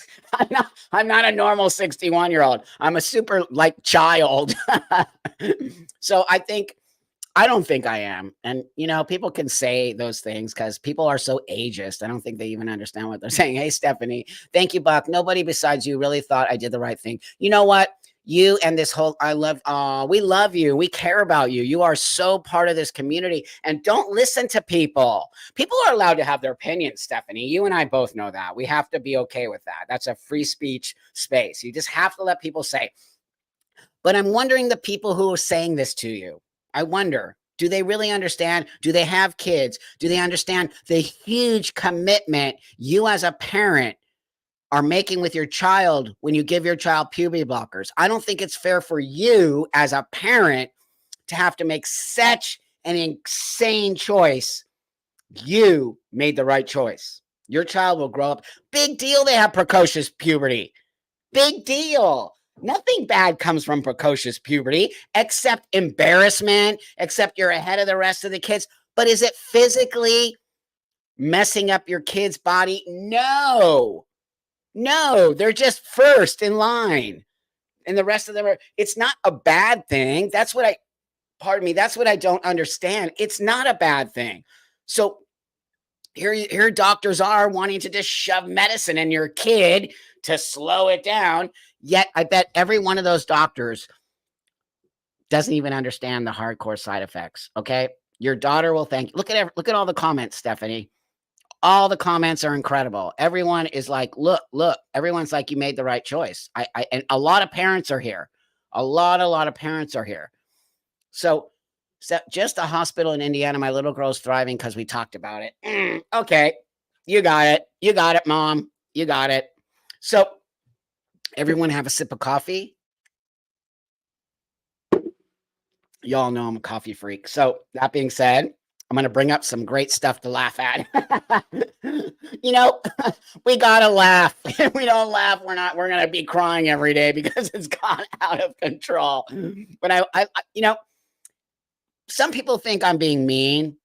I'm not a normal 61-year-old. I'm a super child. So I don't think I am. And, people can say those things because people are so ageist. I don't think they even understand what they're saying. Hey, Stephanie, thank you, Buck. Nobody besides you really thought I did the right thing. You know what? You and this whole, we love you. We care about you. You are so part of this community. And don't listen to people. People are allowed to have their opinions, Stephanie. You and I both know that. We have to be okay with that. That's a free speech space. You just have to let people say. But I'm wondering the people who are saying this to you. I wonder, Do they really understand? Do they have kids? Do they understand the huge commitment you as a parent are making with your child when you give your child puberty blockers? I don't think it's fair for you as a parent to have to make such an insane choice. You made the right choice. Your child will grow up. Big deal they have precocious puberty. Big deal. Nothing bad comes from precocious puberty except embarrassment, except you're ahead of the rest of the kids. But is it physically messing up your kid's body? No. No, they're just first in line. And the rest of them are, it's not a bad thing. That's what I don't understand. It's not a bad thing. So here doctors are wanting to just shove medicine in your kid to slow it down. Yet I bet every one of those doctors doesn't even understand the hardcore side effects. Okay. Your daughter will thank you. Look at all the comments, Stephanie. All the comments are incredible. Everyone is like, look, everyone's like, you made the right choice. And a lot of parents are here. A lot of parents are here. So just a hospital in Indiana. My little girl's thriving because we talked about it. Okay. You got it. You got it, Mom. You got it. So everyone have a sip of coffee. Y'all know I'm a coffee freak. So that being said, I'm going to bring up some great stuff to laugh at. You know, we got to laugh. If we don't laugh, we're going to be crying every day because it's gone out of control. But I you know, some people think I'm being mean.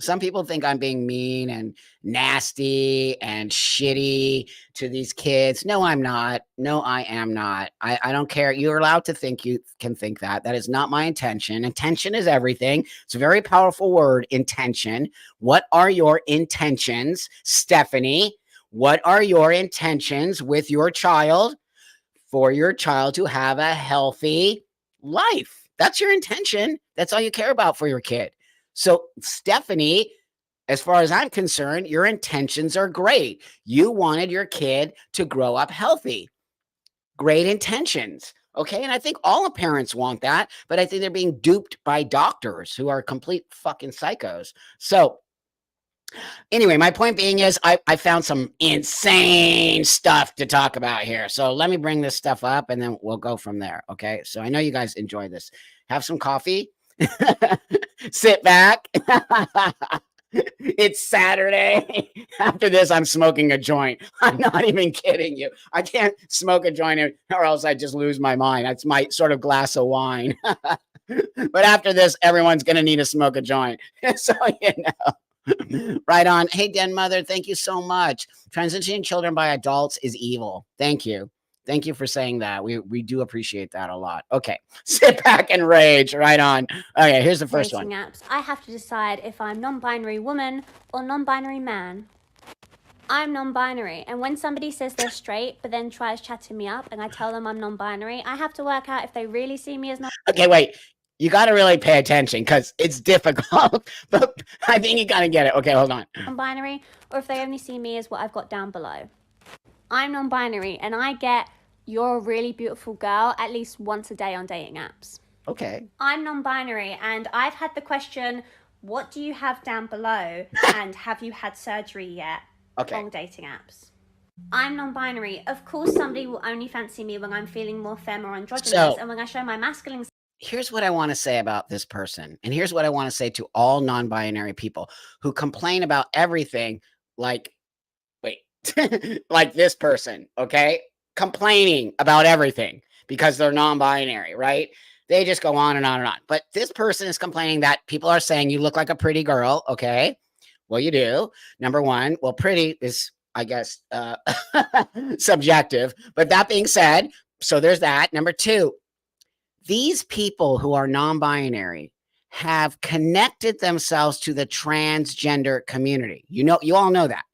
Some people think I'm being mean and nasty and shitty to these kids. No, I'm not. No, I am not. I don't care. You're allowed to think you can think that. That is not my intention. Intention is everything. It's a very powerful word, intention. What are your intentions, Stephanie? What are your intentions with your child for your child to have a healthy life? That's your intention. That's all you care about for your kid. So, Stephanie, as far as I'm concerned, your intentions are great. You wanted your kid to grow up healthy. Great intentions. Okay. And I think all the parents want that, but I think they're being duped by doctors who are complete fucking psychos. So, anyway, my point being is I found some insane stuff to talk about here. So, let me bring this stuff up and then we'll go from there. Okay. So, I know you guys enjoy this. Have some coffee. Sit back. It's Saturday. After this, I'm smoking a joint. I'm not even kidding you. I can't smoke a joint or else I just lose my mind. That's my sort of glass of wine. But after this, everyone's going to need to smoke a joint. So, you know. Right on. Hey, Den Mother, thank you so much. Transitioning children by adults is evil. Thank you. Thank you for saying that. We do appreciate that a lot. Okay, sit back and rage. Right on. Okay, here's the first one. Apps, I have to decide if I'm non-binary woman or non-binary man. I'm non-binary, and when somebody says they're straight but then tries chatting me up and I tell them I'm non-binary, I have to work out if they really see me as non. Okay, wait. You got to really pay attention because it's difficult, but I think you got to get it. Okay, hold on. Non-binary, or if they only see me as what I've got down below. I'm non-binary, and I get you're a really beautiful girl at least once a day on dating apps. Okay. I'm non-binary, and I've had the question, what do you have down below, and have you had surgery yet? Okay. On dating apps. I'm non-binary. Of course, somebody will only fancy me when I'm feeling more femme or androgynous, and when I show my masculine. Here's what I want to say about this person, and here's what I want to say to all non-binary people who complain about everything like, like this person, okay? Complaining about everything because they're non-binary, right? They just go on and on and on. But this person is complaining that people are saying you look like a pretty girl, okay? Well, you do. Number one, well, pretty is, I guess, subjective. But that being said, so there's that. Number two, these people who are non-binary have connected themselves to the transgender community. You all know that.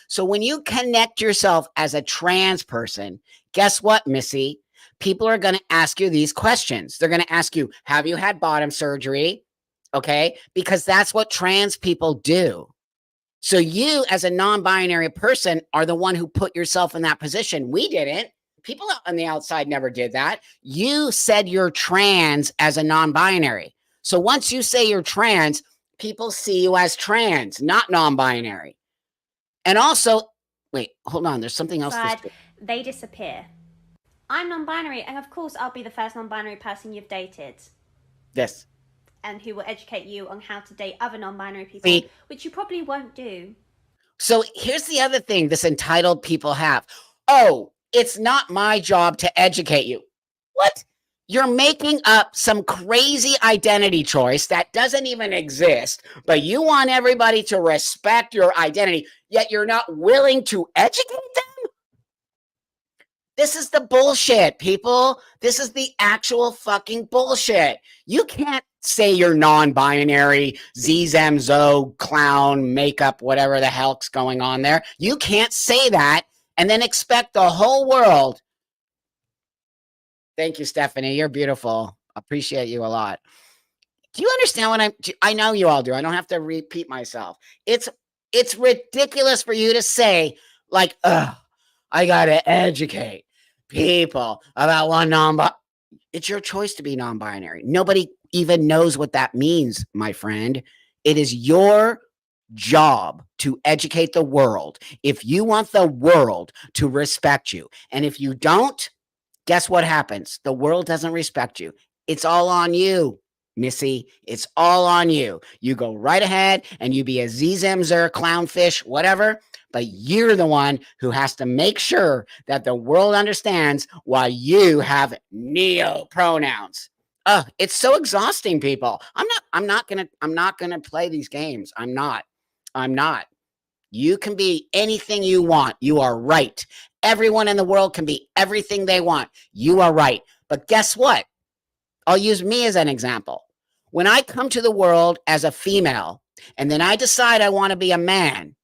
So when you connect yourself as a trans person, guess what, Missy? People are going to ask you these questions. They're going to ask you, have you had bottom surgery? Okay, because that's what trans people do. So you, as a non-binary person, are the one who put yourself in that position. We didn't. People on the outside never did that. You said you're trans as a non-binary. So once you say you're trans, people see you as trans, not non-binary. And also, wait, hold on. There's something else. They disappear. I'm non-binary, and of course I'll be the first non-binary person you've dated. This. And who will educate you on how to date other non-binary people, which you probably won't do. So here's the other thing this entitled people have. Oh, it's not my job to educate you. What? You're making up some crazy identity choice that doesn't even exist, but you want everybody to respect your identity, yet you're not willing to educate them? This is the bullshit, people. This is the actual fucking bullshit. You can't say you're non-binary, Zo, clown, makeup, whatever the hell's going on there. You can't say that and then expect the whole world. Thank you, Stephanie. You're beautiful. Appreciate you a lot. Do you understand what I know you all do. I don't have to repeat myself. It's ridiculous for you to say, like, I gotta educate people about one non-binary. It's your choice to be non-binary. Nobody even knows what that means, my friend. It is your job to educate the world if you want the world to respect you. And if you don't, guess what happens? The world doesn't respect you. It's all on you, Missy. It's all on you. You go right ahead and you be a Zzer, clownfish, whatever, but you're the one who has to make sure that the world understands why you have neo-pronouns. It's so exhausting, people. I'm not gonna play these games. I'm not. You can be anything you want. You are right. Everyone in the world can be everything they want. You are right. But guess what? I'll use me as an example. When I come to the world as a female, and then I decide I want to be a man,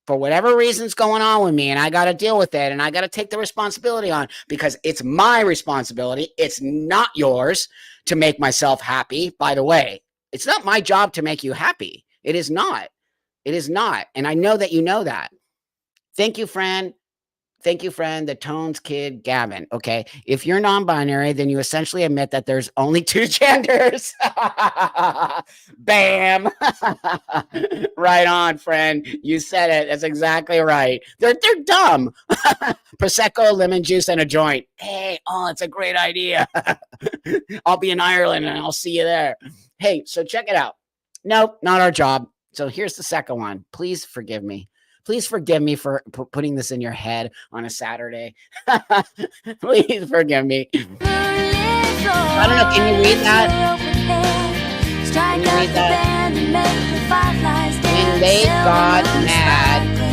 for whatever reason's going on with me, and I got to deal with it, and I got to take the responsibility on, because it's my responsibility. It's not yours to make myself happy. By the way, it's not my job to make you happy. It is not. It is not. And I know that you know that. Thank you, friend. Thank you, friend. The Tones Kid Gavin. Okay. If you're non-binary, then you essentially admit that there's only two genders. Bam. Right on, friend. You said it. That's exactly right. They're dumb. Prosecco, lemon juice, and a joint. Hey, it's a great idea. I'll be in Ireland and I'll see you there. Hey, so check it out. Nope, not our job. So here's the second one. Please forgive me. Please forgive me for putting this in your head on a Saturday. Please forgive me. I don't know. Can you read that? Can you read that?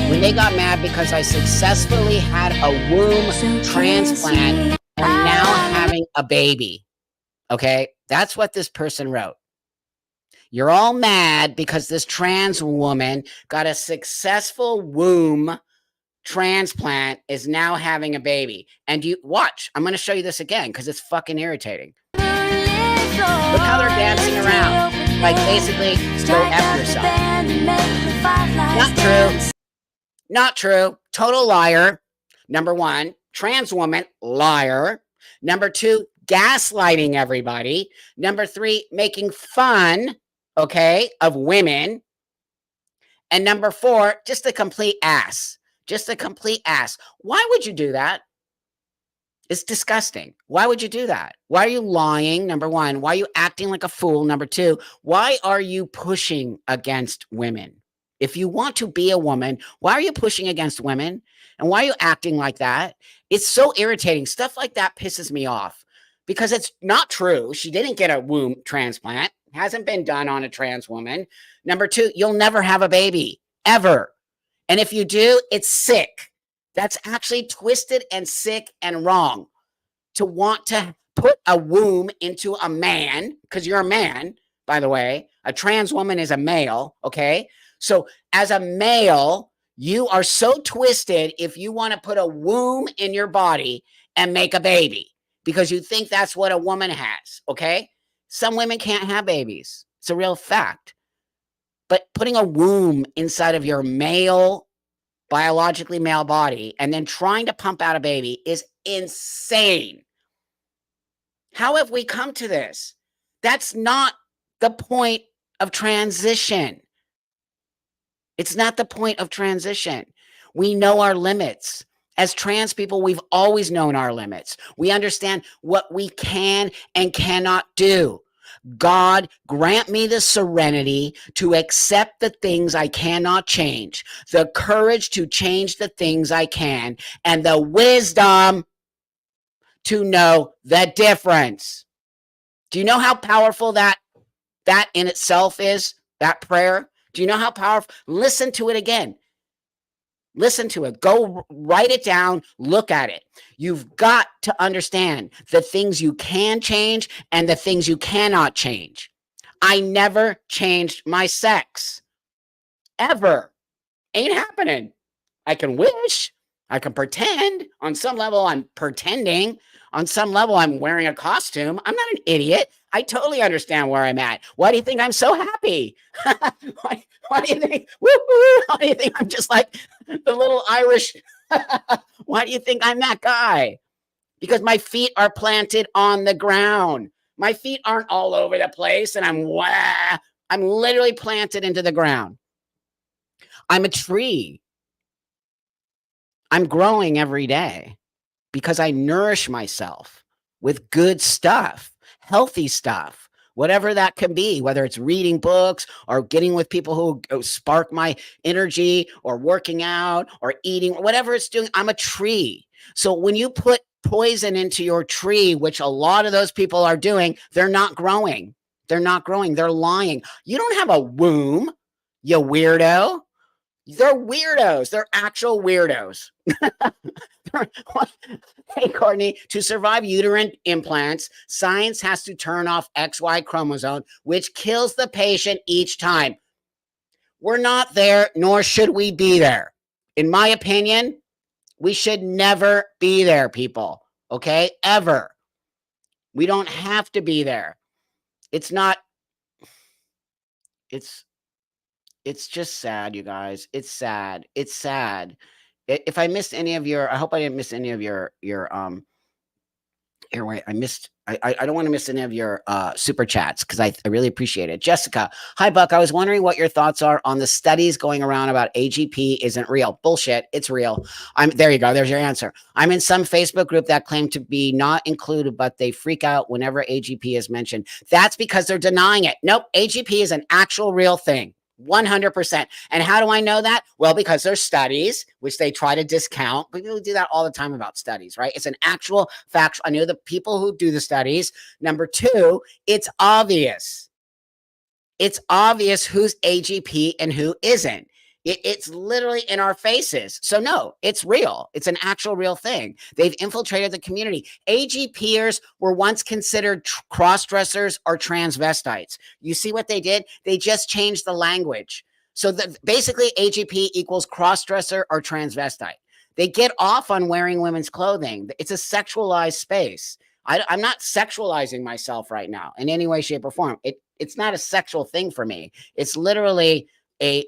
When they got mad because I successfully had a womb transplant and now having a baby. Okay, that's what this person wrote. You're all mad because this trans woman got a successful womb transplant, is now having a baby. And you watch, I'm going to show you this again because it's fucking irritating. Look how they're dancing around. Like basically, go F yourself. Not true. Not true. Total liar. Number one, trans woman, liar. Number two, gaslighting everybody. Number three, making fun, okay, of women. And number four, just a complete ass. Just a complete ass. Why would you do that? It's disgusting. Why would you do that? Why are you lying? Number one. Why are you acting like a fool? Number two. Why are you pushing against women? If you want to be a woman, why are you pushing against women? And why are you acting like that? It's so irritating. Stuff like that pisses me off because it's not true. She didn't get a womb transplant. Hasn't been done on a trans woman. Number two, you'll never have a baby, ever. And if you do, it's sick. That's actually twisted and sick and wrong to want to put a womb into a man, because you're a man, by the way. A trans woman is a male, okay? So as a male, you are so twisted if you want to put a womb in your body and make a baby because you think that's what a woman has, okay? Some women can't have babies. It's a real fact. But putting a womb inside of your male, biologically male body and then trying to pump out a baby is insane. How have we come to this? That's not the point of transition. It's not the point of transition. We know our limits. As trans people, we've always known our limits. We understand what we can and cannot do. God, grant me the serenity to accept the things I cannot change, the courage to change the things I can, and the wisdom to know the difference. Do you know how powerful that in itself is, that prayer? Do you know how powerful? Listen to it again. Listen to it. Go write it down. Look at it. You've got to understand the things you can change and the things you cannot change. I never changed my sex. Ever. Ain't happening. I can wish. I can pretend. On some level, I'm pretending. On some level, I'm wearing a costume. I'm not an idiot. I totally understand where I'm at. Why do you think I'm so happy? why do you think? Woo-hoo, why do you think I'm just like the little Irish? Why do you think I'm that guy? Because my feet are planted on the ground. My feet aren't all over the place, and I'm literally planted into the ground. I'm a tree. I'm growing every day because I nourish myself with good stuff, healthy stuff, whatever that can be, whether it's reading books or getting with people who spark my energy or working out or eating, whatever it's doing. I'm a tree. So when you put poison into your tree, which a lot of those people are doing, they're not growing. They're not growing. They're lying. You don't have a womb, you weirdo. They're weirdos. They're actual weirdos. Hey, Courtney, to survive uterine implants, science has to turn off XY chromosome, which kills the patient each time. We're not there, nor should we be there. In my opinion, we should never be there, people. Okay? Ever. We don't have to be there. It's not, it's just sad, you guys. It's sad. It's sad. If I missed any of your, I hope I didn't miss any of your here, wait, I don't want to miss any of your super chats because I really appreciate it. Jessica, hi Buck. I was wondering what your thoughts are on the studies going around about AGP isn't real. Bullshit. It's real. There you go. There's your answer. I'm in some Facebook group that claim to be not included, but they freak out whenever AGP is mentioned. That's because they're denying it. Nope. AGP is an actual real thing. 100%. And how do I know that? Well, because there's studies, which they try to discount. People do that all the time about studies, right? It's an actual fact. I know the people who do the studies. Number two, it's obvious. It's obvious who's AGP and who isn't. It's literally in our faces. So no, it's real. It's an actual real thing. They've infiltrated the community. AGPers were once considered cross-dressers or transvestites. You see what they did? They just changed the language. So basically AGP equals cross-dresser or transvestite. They get off on wearing women's clothing. It's a sexualized space. I'm not sexualizing myself right now in any way, shape, or form. It's not a sexual thing for me. It's literally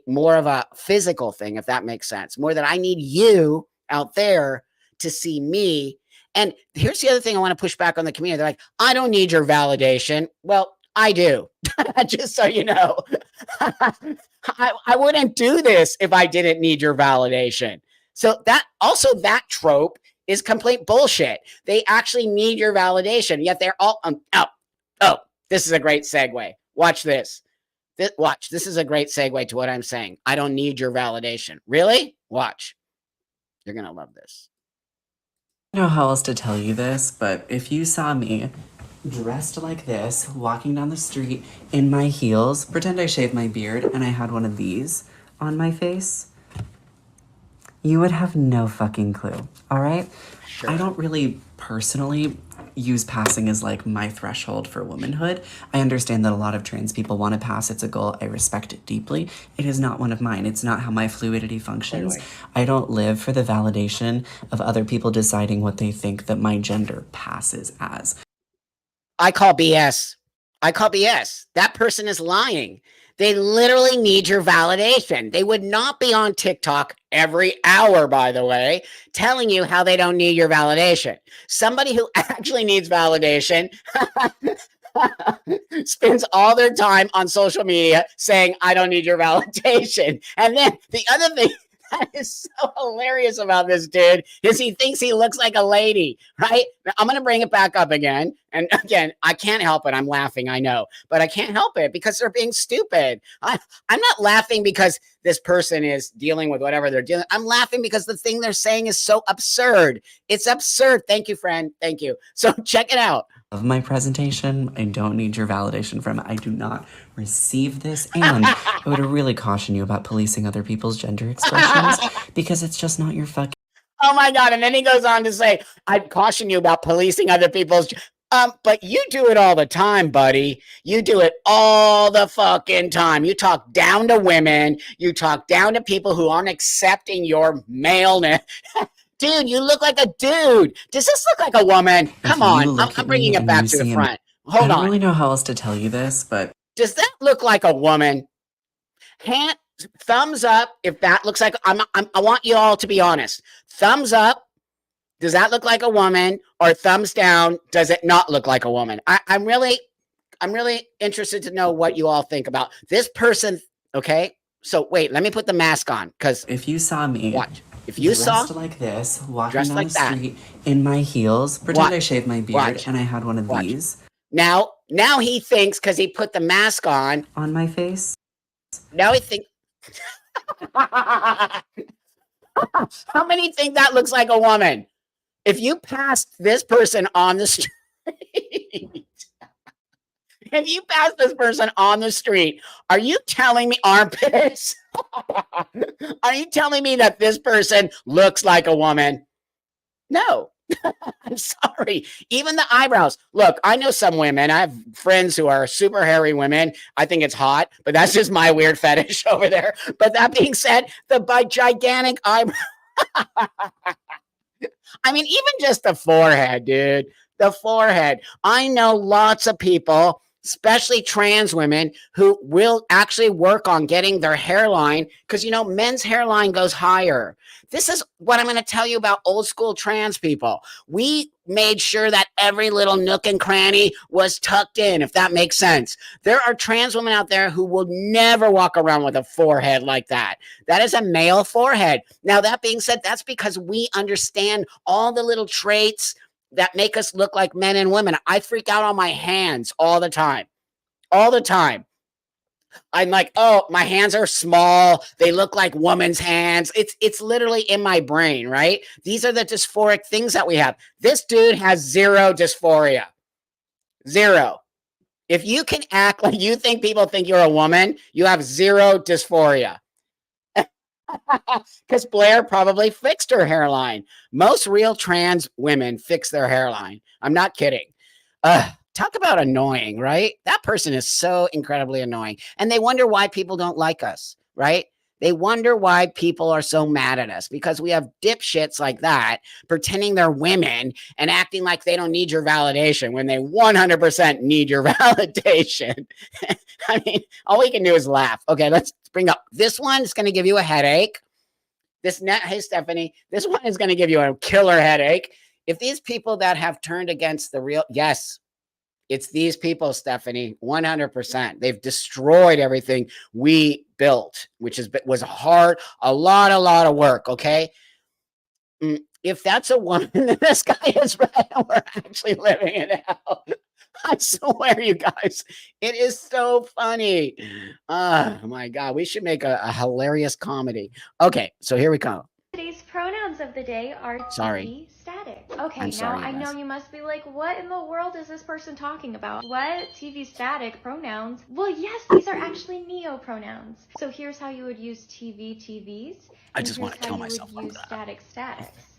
more of a physical thing, if that makes sense. More that I need you out there to see me. And here's the other thing I want to push back on the community. They're like, I don't need your validation. Well, I do. Just so you know. I wouldn't do this if I didn't need your validation. So that trope is complete bullshit. They actually need your validation, yet they're all this is a great segue. Watch this. This is a great segue to what I'm saying. I don't need your validation. Really? Watch. You're going to love this. I don't know how else to tell you this, but if you saw me dressed like this, walking down the street in my heels, pretend I shaved my beard and I had one of these on my face, you would have no fucking clue, all right? Sure. I don't really personally use passing as like my threshold for womanhood. I understand that a lot of trans people want to pass. It's a goal. I respect it deeply. It is not one of mine. It's not how my fluidity functions. Anyway. I don't live for the validation of other people deciding what they think that my gender passes as. I call BS. That person is lying. They literally need your validation. They would not be on TikTok every hour, by the way, telling you how they don't need your validation. Somebody who actually needs validation spends all their time on social media saying, I don't need your validation. And then the other thing that is so hilarious about this dude is he thinks he looks like a lady, right? Now, I'm going to bring it back up again. And again, I can't help it. I'm laughing, I know, but I can't help it because they're being stupid. I'm not laughing because this person is dealing with whatever they're dealing. I'm laughing because the thing they're saying is so absurd. It's absurd. Thank you, friend. Thank you. So check it out. Of my presentation, I don't need your validation from it. I do not receive this, and I would really caution you about policing other people's gender expressions because it's just not your fucking. Oh my God. And then he goes on to say, I'd caution you about policing other people's. But you do it all the time, buddy. You do it all the fucking time. You talk down to women. You talk down to people who aren't accepting your maleness. Dude, you look like a dude. Does this look like a woman? Come on. I'm bringing it back to the front. Hold on. I don't really know how else to tell you this, but does that look like a woman? Thumbs up if that looks like. I want you all to be honest. Thumbs up. Does that look like a woman? Or thumbs down? Does it not look like a woman? I'm really interested to know what you all think about this person. Okay. So wait, let me put the mask on because if you saw me, watch. If you dressed saw like this, walking dressed down like the street in my heels, pretend I shaved my beard Watch. and I had one of Watch. these Now he thinks because he put the mask on my face. Now he thinks. How many think that looks like a woman? If you passed this person on the street, if you pass this person on the street, are you telling me armpits? Are you telling me that this person looks like a woman? No. I'm sorry. Even the eyebrows. Look, I know some women. I have friends who are super hairy women. I think it's hot, but that's just my weird fetish over there. But that being said, the gigantic eyebrow. I mean, even just the forehead, dude. The forehead. I know lots of people, especially trans women, who will actually work on getting their hairline because, you know, men's hairline goes higher. This is what I'm going to tell you about old school trans people. We made sure that every little nook and cranny was tucked in, if that makes sense. There are trans women out there who will never walk around with a forehead like that. That is a male forehead. Now, that being said, that's because we understand all the little traits that make us look like men and women. I freak out on my hands all the time. All the time. I'm like, oh, my hands are small. They look like woman's hands. It's literally in my brain, right? These are the dysphoric things that we have. This dude has zero dysphoria. Zero. If you can act like you think people think you're a woman, you have zero dysphoria. Because Blair probably fixed her hairline. Most real trans women fix their hairline. I'm not kidding. Talk about annoying, right? That person is so incredibly annoying. And they wonder why people don't like us, right? They wonder why people are so mad at us because we have dipshits like that pretending they're women and acting like they don't need your validation when they 100% need your validation. I mean, all we can do is laugh. Okay, let's bring up this one. It's going to give you a headache. Hey, Stephanie, this one is going to give you a killer headache. If these people that have turned against the real, yes, it's these people, Stephanie, 100%. They've destroyed everything we built, which was hard, a lot of work, okay? If that's a woman, then this guy is right. We're actually living it out. I swear, you guys, it is so funny. Oh, my God. We should make a hilarious comedy. Okay, so here we go. Today's pronouns of the day are TV static. Okay, I'm sorry, now I know you must be like, what in the world is this person talking about? What? TV static pronouns? Well, yes, these are actually neo-pronouns. So here's how you would use TVs. I just want to kill myself. Use statics.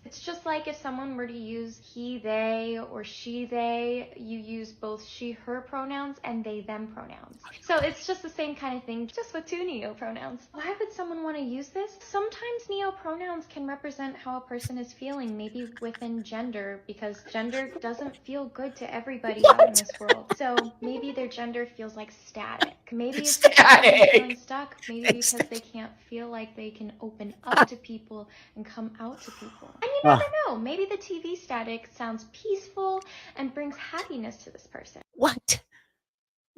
It's just like if someone were to use he, they, or she, they, you use both she, her pronouns and they, them pronouns. So it's just the same kind of thing, just with two neo-pronouns. Why would someone want to use this? Sometimes neo-pronouns can represent how a person is feeling, maybe within gender, because gender doesn't feel good to everybody out in this world. So maybe their gender feels like static. Maybe it's feeling stuck, maybe because they can't feel like they can open up to people and come out to people. And you never know, maybe the TV static sounds peaceful and brings happiness to this person. What?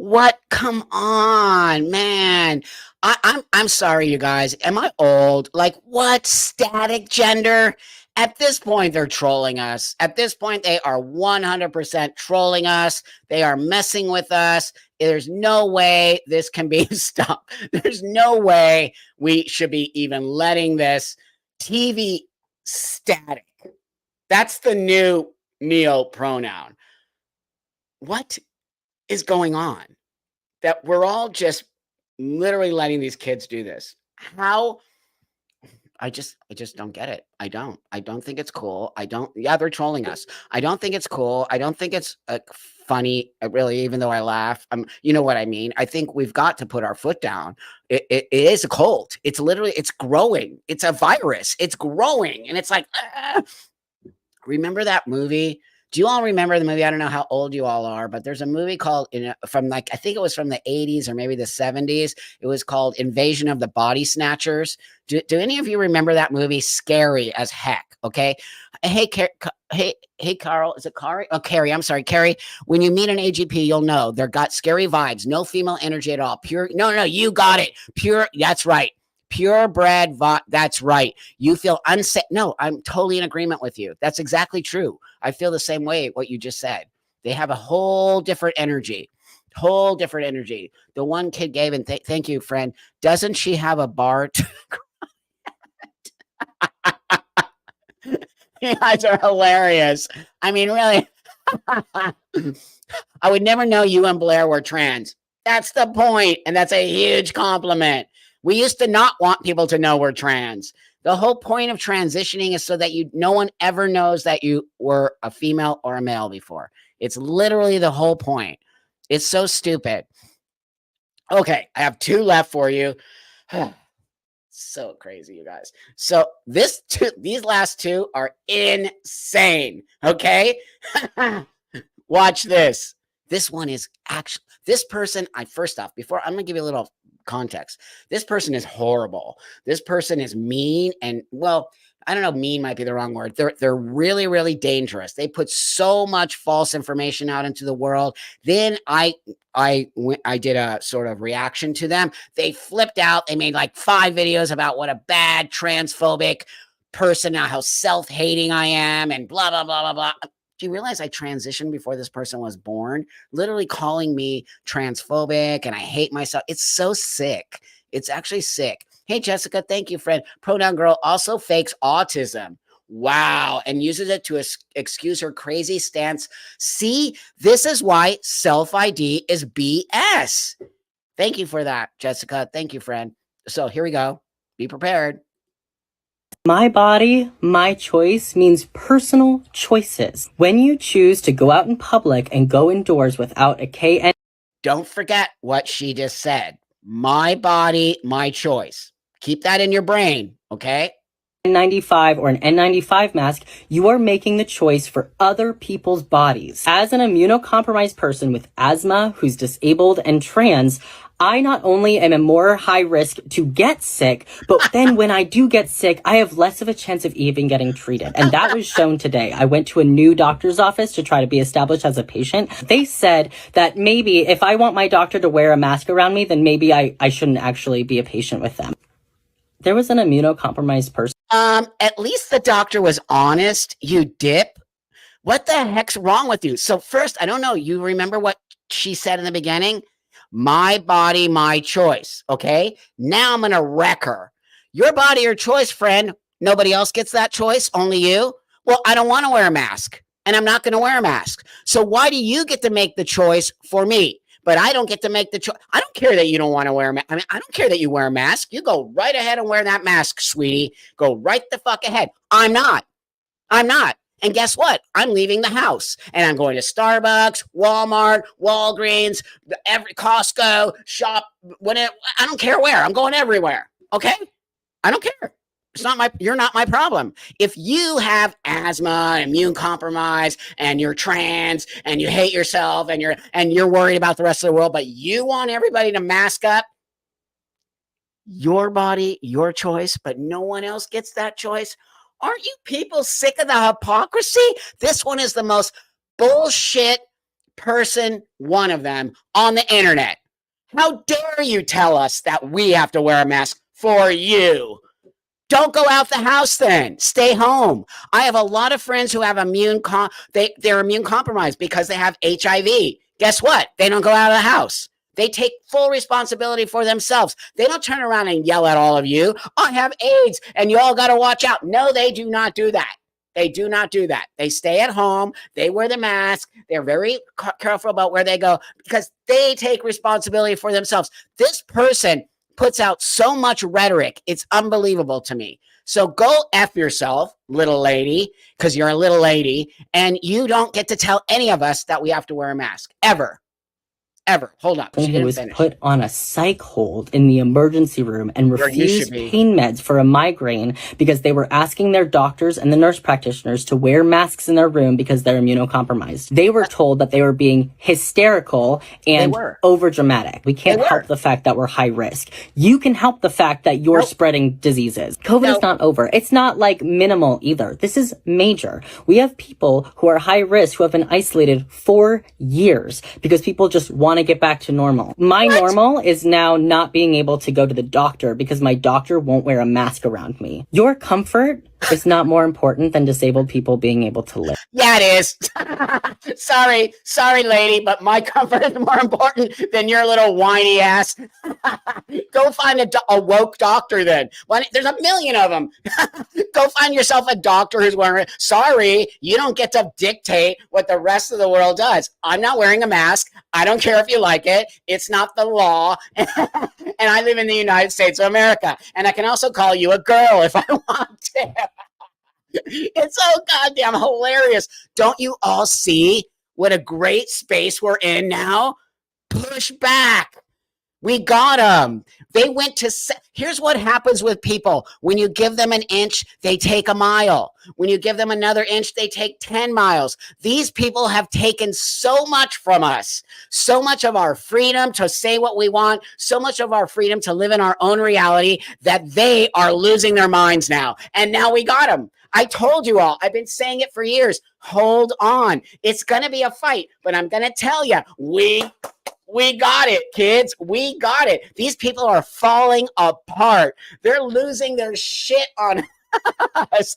What? Come on, man. I'm sorry, you guys. Am I old? Like, what? Static gender? At this point, they're trolling us. At this point, they are 100% trolling us. They are messing with us. There's no way this can be stopped. There's no way we should be even letting this TV static. That's the new neo-pronoun. What is going on? That we're all just literally letting these kids do this. How? I just don't get it. I don't think it's cool. Yeah, they're trolling us. I don't think it's cool. I don't think it's funny, really, even though I laugh. You know what I mean? I think we've got to put our foot down. It is a cult. It's literally, it's growing. It's a virus. It's growing. And it's like, remember that movie? Do you all remember the movie? I don't know how old you all are, but there's a movie called from like, I think it was from the 80s or maybe the 70s. It was called Invasion of the Body Snatchers. Do any of you remember that movie? Scary as heck. Okay. Hey, Carl, is it Carrie? Oh, Carrie, I'm sorry, Carrie. When you meet an AGP, you'll know they've got scary vibes, no female energy at all. Pure. No, you got it. Pure. That's right. Purebred. That's right. You feel unsafe. No, I'm totally in agreement with you. That's exactly true. I feel the same way, what you just said. They have a whole different energy. The one kid gave, and thank you, friend. Doesn't she have a bar? You guys are hilarious. I mean, really. I would never know you and Blair were trans. That's the point, and that's a huge compliment. We used to not want people to know we're trans. The whole point of transitioning is so that no one ever knows that you were a female or a male before. It's literally the whole point. It's so stupid. Okay, I have 2 left for you. So crazy, you guys. So these last 2 are insane. Okay, watch this. This one is actually, this person. First off, before I'm gonna give you a little context. This person is horrible. This person is mean, and well, I don't know, mean might be the wrong word. They're really, really dangerous. They put so much false information out into the world. Then I did a sort of reaction to them. They flipped out. They made like 5 videos about what a bad transphobic person, how self-hating I am, and blah blah blah blah blah. Do you realize I transitioned before this person was born? Literally calling me transphobic and I hate myself. It's so sick. It's actually sick. Hey, Jessica, thank you, friend. Pronoun girl also fakes autism. Wow. And uses it to excuse her crazy stance. See, this is why self-ID is BS. Thank you for that, Jessica. Thank you, friend. So here we go. Be prepared. My body, my choice means personal choices. When you choose to go out in public and go indoors without a KN. Don't forget what she just said. My body, my choice. Keep that in your brain, okay? N95 or an N95 mask, you are making the choice for other people's bodies. As an immunocompromised person with asthma who's disabled and trans, I not only am a more high risk to get sick, but then when I do get sick, I have less of a chance of even getting treated. And that was shown today. I went to a new doctor's office to try to be established as a patient. They said that maybe if I want my doctor to wear a mask around me, then maybe I shouldn't actually be a patient with them. There was an immunocompromised person. At least the doctor was honest, you dip. What the heck's wrong with you? So first, I don't know, you remember what she said in the beginning? My body, my choice, okay? Now I'm going to wreck her. Your body, your choice, friend. Nobody else gets that choice, only you. Well, I don't want to wear a mask, and I'm not going to wear a mask. So why do you get to make the choice for me? But I don't get to make the choice. I don't care that you don't want to wear a mask. I mean, I don't care that you wear a mask. You go right ahead and wear that mask, sweetie. Go right the fuck ahead. I'm not. And guess what? I'm leaving the house and I'm going to Starbucks, Walmart, Walgreens, every Costco, shop, whatever. I don't care where. I'm going everywhere. Okay? I don't care. You're not my problem. If you have asthma, immune compromise, and you're trans and you hate yourself and you're worried about the rest of the world, but you want everybody to mask up, your body, your choice, but no one else gets that choice. Aren't you people sick of the hypocrisy? This one is the most bullshit person, one of them, on the internet. How dare you tell us that we have to wear a mask for you? Don't go out the house then. Stay home. I have a lot of friends who have they're immune compromised because they have HIV. Guess what? They don't go out of the house. They take full responsibility for themselves. They don't turn around and yell at all of you, I have AIDS and you all got to watch out. No, they do not do that. They do not do that. They stay at home. They wear the mask. They're very careful about where they go because they take responsibility for themselves. This person puts out so much rhetoric. It's unbelievable to me. So go F yourself, little lady, because you're a little lady, and you don't get to tell any of us that we have to wear a mask, ever. Ever. Hold on. Who was put on a psych hold in the emergency room and refused pain meds for a migraine because they were asking their doctors and the nurse practitioners to wear masks in their room because they're immunocompromised. They were told that they were being hysterical and overdramatic. We can't help the fact that we're high risk. You can help the fact that you're spreading diseases. COVID is not over. It's not like minimal either. This is major. We have people who are high risk who have been isolated for years because people just want to get back to normal. My normal is now not being able to go to the doctor because my doctor won't wear a mask around me. Your comfort is not more important than disabled people being able to live. Yeah, it is. Sorry, lady, but my comfort is more important than your little whiny ass. Go find a woke doctor then. There's a million of them. Go find yourself a doctor who's wearing it. Sorry, you don't get to dictate what the rest of the world does. I'm not wearing a mask. I don't care if you like it. It's not the law. And I live in the United States of America. And I can also call you a girl if I want to. It's so goddamn hilarious. Don't you all see what a great space we're in now? Push back. We got them. They went to, here's what happens with people. When you give them an inch, they take a mile. When you give them another inch, they take 10 miles. These people have taken so much from us, so much of our freedom to say what we want, so much of our freedom to live in our own reality that they are losing their minds now. And now we got them. I told you all, I've been saying it for years. Hold on. It's going to be a fight, but I'm going to tell you, we got it, kids. We got it. These people are falling apart. They're losing their shit on us.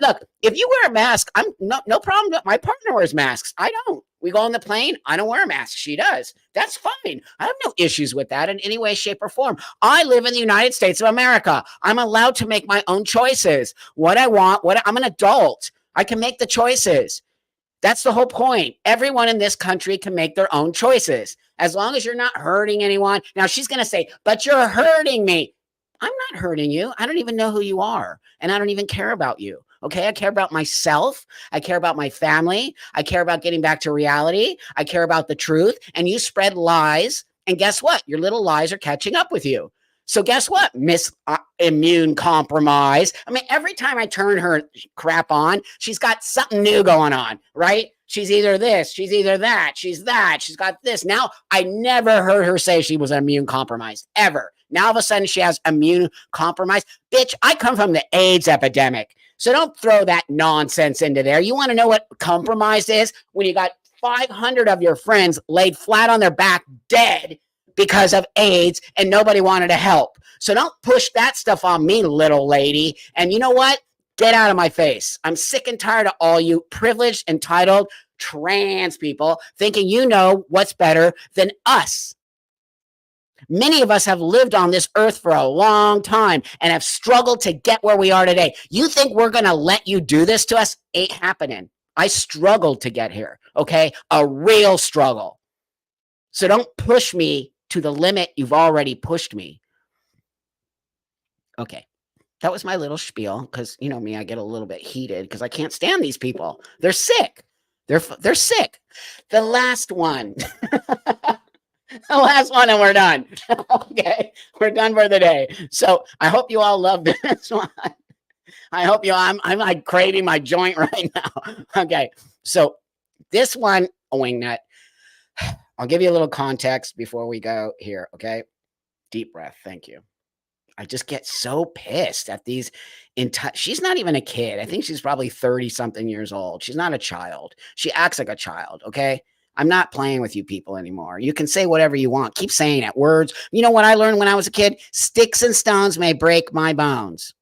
Look, if you wear a mask, I'm no problem. My partner wears masks. I don't. We go on the plane. I don't wear a mask. She does. That's fine. I have no issues with that in any way, shape, or form. I live in the United States of America. I'm allowed to make my own choices. What I want, I'm an adult. I can make the choices. That's the whole point. Everyone in this country can make their own choices as long as you're not hurting anyone. Now she's going to say, but you're hurting me. I'm not hurting you. I don't even know who you are. And I don't even care about you. Okay. I care about myself. I care about my family. I care about getting back to reality. I care about the truth. And you spread lies. And guess what? Your little lies are catching up with you. So guess what, Miss Immune Compromise? I mean, every time I turn her crap on, she's got something new going on, right? She's either this, she's either that, she's got this. Now, I never heard her say she was immune compromised, ever. Now, all of a sudden, she has immune compromise. Bitch, I come from the AIDS epidemic. So don't throw that nonsense into there. You want to know what compromised is? When you got 500 of your friends laid flat on their back, dead, because of AIDS, and nobody wanted to help. So don't push that stuff on me, little lady. And you know what? Get out of my face. I'm sick and tired of all you privileged, entitled, trans people thinking you know what's better than us. Many of us have lived on this earth for a long time and have struggled to get where we are today. You think we're going to let you do this to us? Ain't happening. I struggled to get here, okay? A real struggle. So don't push me to the limit you've already pushed me. Okay. That was my little spiel because, you know me, I get a little bit heated because I can't stand these people. They're sick. They're sick. The last one. The last one and we're done. Okay. We're done for the day. So I hope you all love this one. I hope I'm like craving my joint right now. Okay. So this one, a wingnut. I'll give you a little context before we go here, okay? Deep breath. Thank you. I just get so pissed at these. She's not even a kid. I think she's probably 30-something years old. She's not a child. She acts like a child, okay? I'm not playing with you people anymore. You can say whatever you want. Keep saying it. Words. You know what I learned when I was a kid? Sticks and stones may break my bones,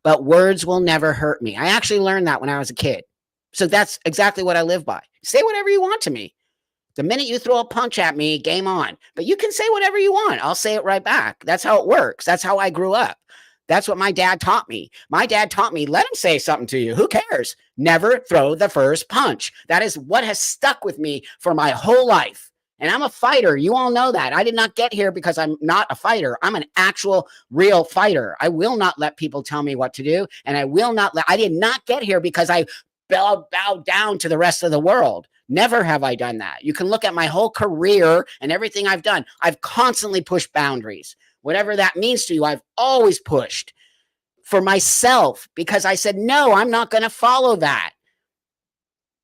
but words will never hurt me. I actually learned that when I was a kid. So that's exactly what I live by. Say whatever you want to me. The minute you throw a punch at me, game on. But you can say whatever you want. I'll say it right back. That's how it works. That's how I grew up. That's what my dad taught me. My dad taught me, let him say something to you. Who cares? Never throw the first punch. That is what has stuck with me for my whole life. And I'm a fighter. You all know that. I did not get here because I'm not a fighter. I'm an actual real fighter. I will not let people tell me what to do. And I did not get here because I bowed down to the rest of the world. Never have I done that. You can look at my whole career and everything I've done. I've constantly pushed boundaries. Whatever that means to you, I've always pushed for myself because I said, no, I'm not going to follow that.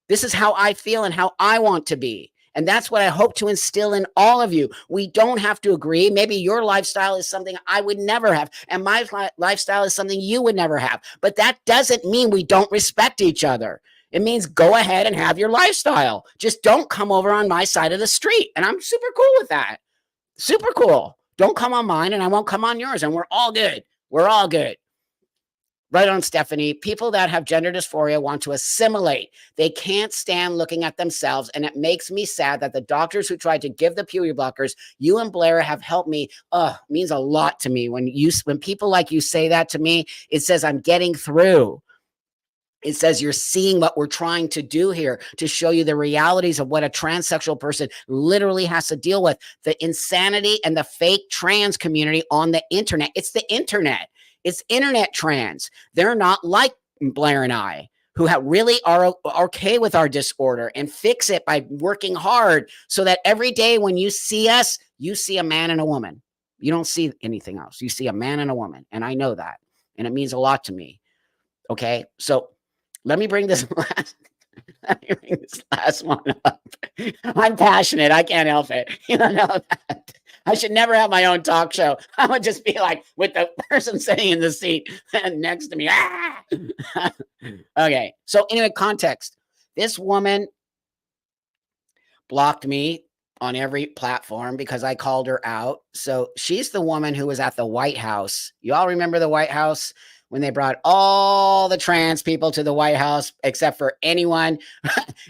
This is how I feel and how I want to be. And that's what I hope to instill in all of you. We don't have to agree. Maybe your lifestyle is something I would never have, and my lifestyle is something you would never have. But that doesn't mean we don't respect each other. It means go ahead and have your lifestyle. Just don't come over on my side of the street. And I'm super cool with that. Super cool. Don't come on mine and I won't come on yours. And we're all good. We're all good. Right on, Stephanie. People that have gender dysphoria want to assimilate. They can't stand looking at themselves. And it makes me sad that the doctors who tried to give the puberty blockers, you and Blair have helped me. It means a lot to me. When people like you say that to me, it says I'm getting through. It says you're seeing what we're trying to do here to show you the realities of what a transsexual person literally has to deal with. The insanity and the fake trans community on the internet. It's the internet. It's internet trans. They're not like Blair and I, who really are okay with our disorder and fix it by working hard so that every day when you see us, you see a man and a woman. You don't see anything else. You see a man and a woman. And I know that. And it means a lot to me. Okay. So let me bring this last one up. I'm passionate. I can't help it. You know that. I should never have my own talk show. I would just be like with the person sitting in the seat next to me. Okay. So anyway, context. This woman blocked me on every platform because I called her out. So she's the woman who was at the White House. You all remember the White House? When they brought all the trans people to the White House, except for anyone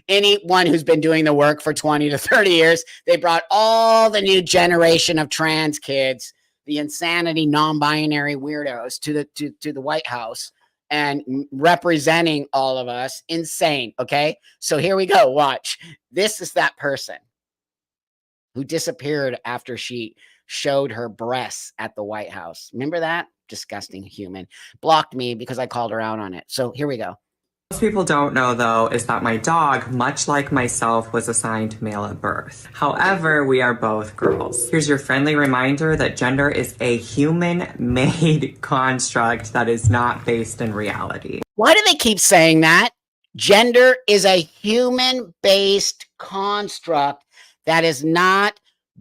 who's been doing the work for 20 to 30 years, they brought all the new generation of trans kids, the insanity, non-binary weirdos to the White House and representing all of us. Insane. Okay. So here we go. Watch. This is that person who disappeared after she showed her breasts at the White House. Remember that? Disgusting human. Blocked me because I called her out on it. So here we go. Most people don't know, though, is that my dog, much like myself, was assigned male at birth. However, we are both girls. Here's your friendly reminder that gender is a human-made construct that is not based in reality. Why do they keep saying that? Gender is a human-based construct that is not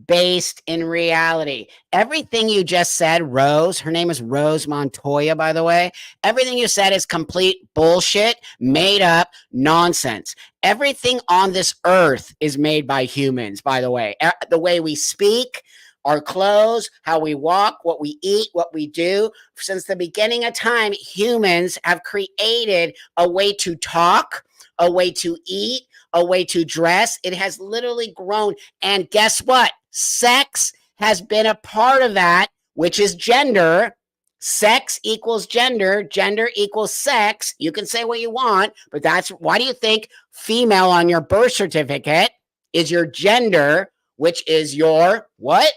based in reality. Everything you just said, Rose, her name is Rose Montoya, by the way. Everything you said is complete bullshit, made up nonsense. Everything on this earth is made by humans, by the way. The way we speak, our clothes, how we walk, what we eat, what we do. Since the beginning of time, humans have created a way to talk, a way to eat, a way to dress. It has literally grown. And guess what? Sex has been a part of that, which is gender. Sex equals gender. Gender equals sex. You can say what you want, but that's why do you think female on your birth certificate is your gender, which is your what?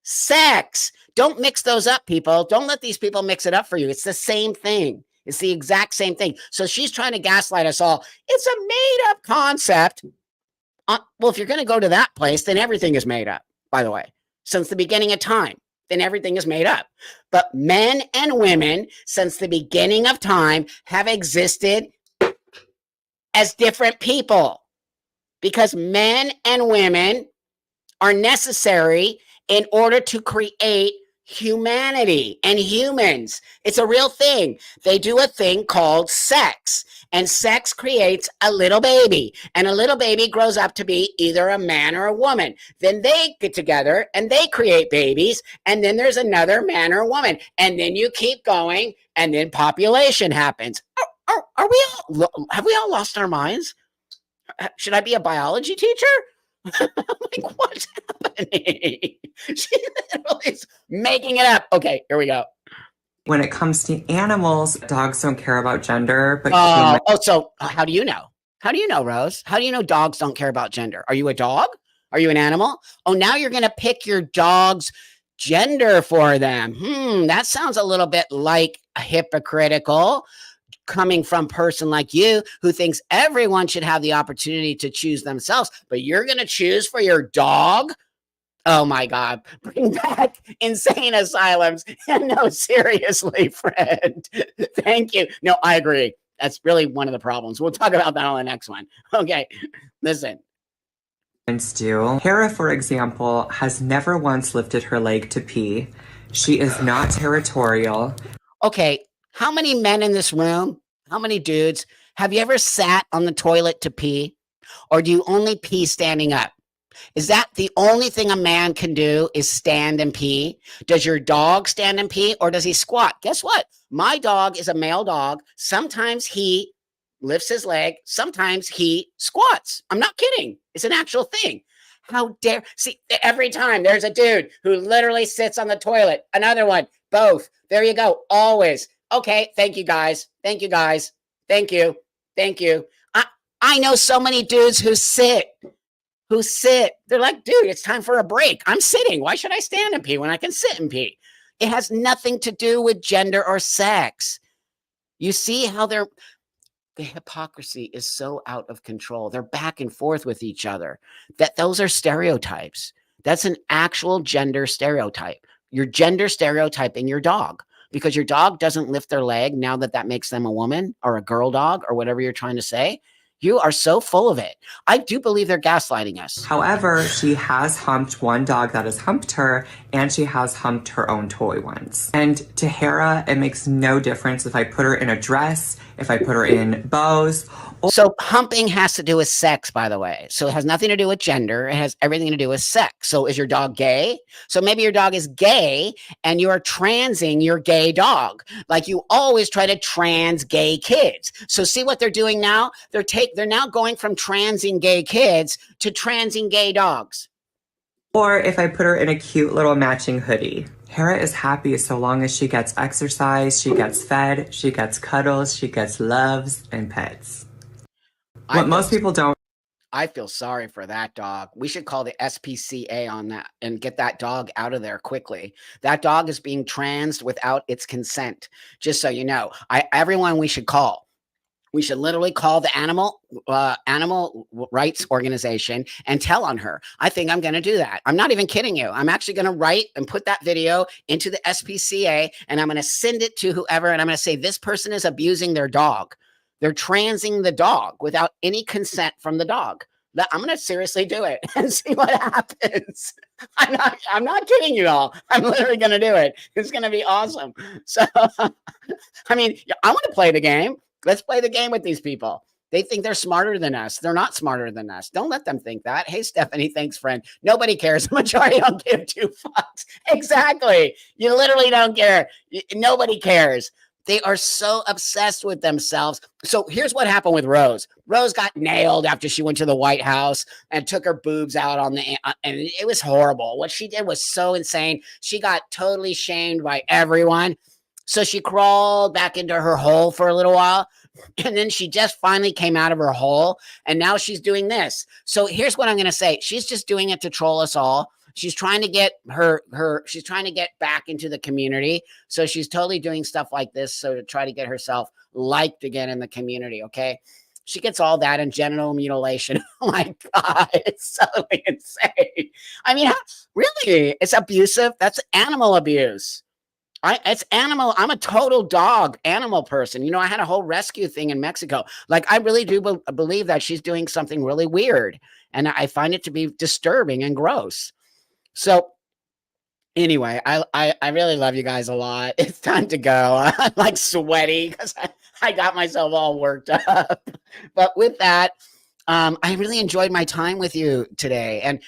Sex. Don't mix those up, people. Don't let these people mix it up for you. It's the same thing. It's the exact same thing. So she's trying to gaslight us all. It's a made-up concept. Well, if you're going to go to that place, then everything is made up, by the way. Since the beginning of time, then everything is made up. But men and women, since the beginning of time, have existed as different people. Because men and women are necessary in order to create humanity and humans. It's a real thing. They do a thing called sex, and sex creates a little baby, and a little baby grows up to be either a man or a woman. Then they get together and they create babies, and then there's another man or woman, and then you keep going, and then population happens. Are we all, have we all lost our minds? Should I be a biology teacher? Like, what's happening? She literally is making it up. Okay, here we go. When it comes to animals, dogs don't care about gender, but so how do you know? How do you know, Rose? How do you know dogs don't care about gender? Are you a dog? Are you an animal? Oh, now you're going to pick your dog's gender for them. That sounds a little bit like hypocritical, coming from a person like you who thinks everyone should have the opportunity to choose themselves, but you're going to choose for your dog? Oh my God, bring back insane asylums. No, seriously, friend. Thank you. No, I agree. That's really one of the problems. We'll talk about that on the next one. Okay, listen. Do. Hera, for example, has never once lifted her leg to pee. She is not territorial. Okay, how many men in this room, how many dudes, have you ever sat on the toilet to pee? Or do you only pee standing up? Is that the only thing a man can do is stand and pee? Does your dog stand and pee, or does he squat? Guess what? My dog is a male dog. Sometimes he lifts his leg. Sometimes he squats. I'm not kidding. It's an actual thing. How dare, see, every time there's a dude who literally sits on the toilet. Another one, both. There you go. Always. Okay. Thank you, guys. Thank you, guys. Thank you. Thank you. I know so many dudes who sit. They're like, dude, it's time for a break. I'm sitting. Why should I stand and pee when I can sit and pee? It has nothing to do with gender or sex. You see how the hypocrisy is so out of control. They're back and forth with each other. Those are stereotypes. That's an actual gender stereotype. You're gender stereotyping your dog because your dog doesn't lift their leg now that makes them a woman or a girl dog or whatever you're trying to say. You are so full of it. I do believe they're gaslighting us. However, she has humped one dog that has humped her, and she has humped her own toy once. And to Hera, it makes no difference if I put her in a dress, if I put her in bows. So humping has to do with sex, by the way. So it has nothing to do with gender. It has everything to do with sex. So is your dog gay? So maybe your dog is gay and you are transing your gay dog. Like you always try to trans gay kids. So see what they're doing now? They're now going from transing gay kids to transing gay dogs. Or if I put her in a cute little matching hoodie. Hera is happy so long as she gets exercise, she gets fed, she gets cuddles, she gets loves and pets. What most people don't. I feel sorry for that dog. We should call the SPCA on that and get that dog out of there quickly. That dog is being transed without its consent. Just so you know, everyone we should call. We should literally call the animal rights organization and tell on her. I think I'm going to do that. I'm not even kidding you. I'm actually going to write and put that video into the SPCA, and I'm going to send it to whoever, and I'm going to say this person is abusing their dog. They're transing the dog without any consent from the dog. I'm going to seriously do it and see what happens. I'm not kidding you all. I'm literally going to do it. It's going to be awesome. So, I mean, I want to play the game. Let's play the game with these people. They think they're smarter than us. They're not smarter than us. Don't let them think that. Hey, Stephanie, thanks, friend. Nobody cares. The majority don't give two fucks. Exactly. You literally don't care. Nobody cares. They are so obsessed with themselves. So here's what happened with Rose. Rose got nailed after she went to the White House and took her boobs out on and it was horrible. What she did was so insane. She got totally shamed by everyone. So she crawled back into her hole for a little while. And then she just finally came out of her hole. And now she's doing this. So here's what I'm going to say. She's just doing it to troll us all. She's trying to get she's trying to get back into the community. So she's totally doing stuff like this. So to try to get herself liked again in the community. Okay. She gets all that and genital mutilation. Oh my God. It's so insane. I mean, really, it's abusive. That's animal abuse. It's animal. I'm a total dog animal person. You know, I had a whole rescue thing in Mexico. Like, I really do believe that she's doing something really weird. And I find it to be disturbing and gross. So Anyway, I really love you guys a lot. It's time to go. I'm like sweaty because I got myself all worked up. But with that, I really enjoyed my time with you today. And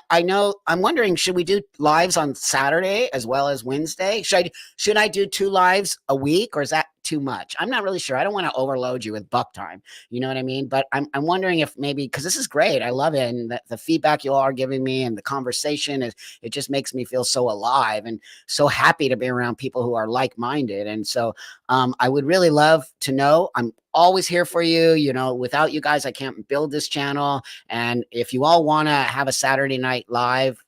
I know I'm wondering, should we do lives on Saturday as well as Wednesday? Should I do 2 lives a week, or is that too much? I'm not really sure. I don't want to overload you with buck time. You know what I mean? But I'm wondering if maybe, because this is great. I love it. And the feedback you all are giving me and the conversation it just makes me feel so alive and so happy to be around people who are like-minded. And so I would really love to know. I'm always here for you. Without you guys, I can't build this channel. And if you all want to have a Saturday night live,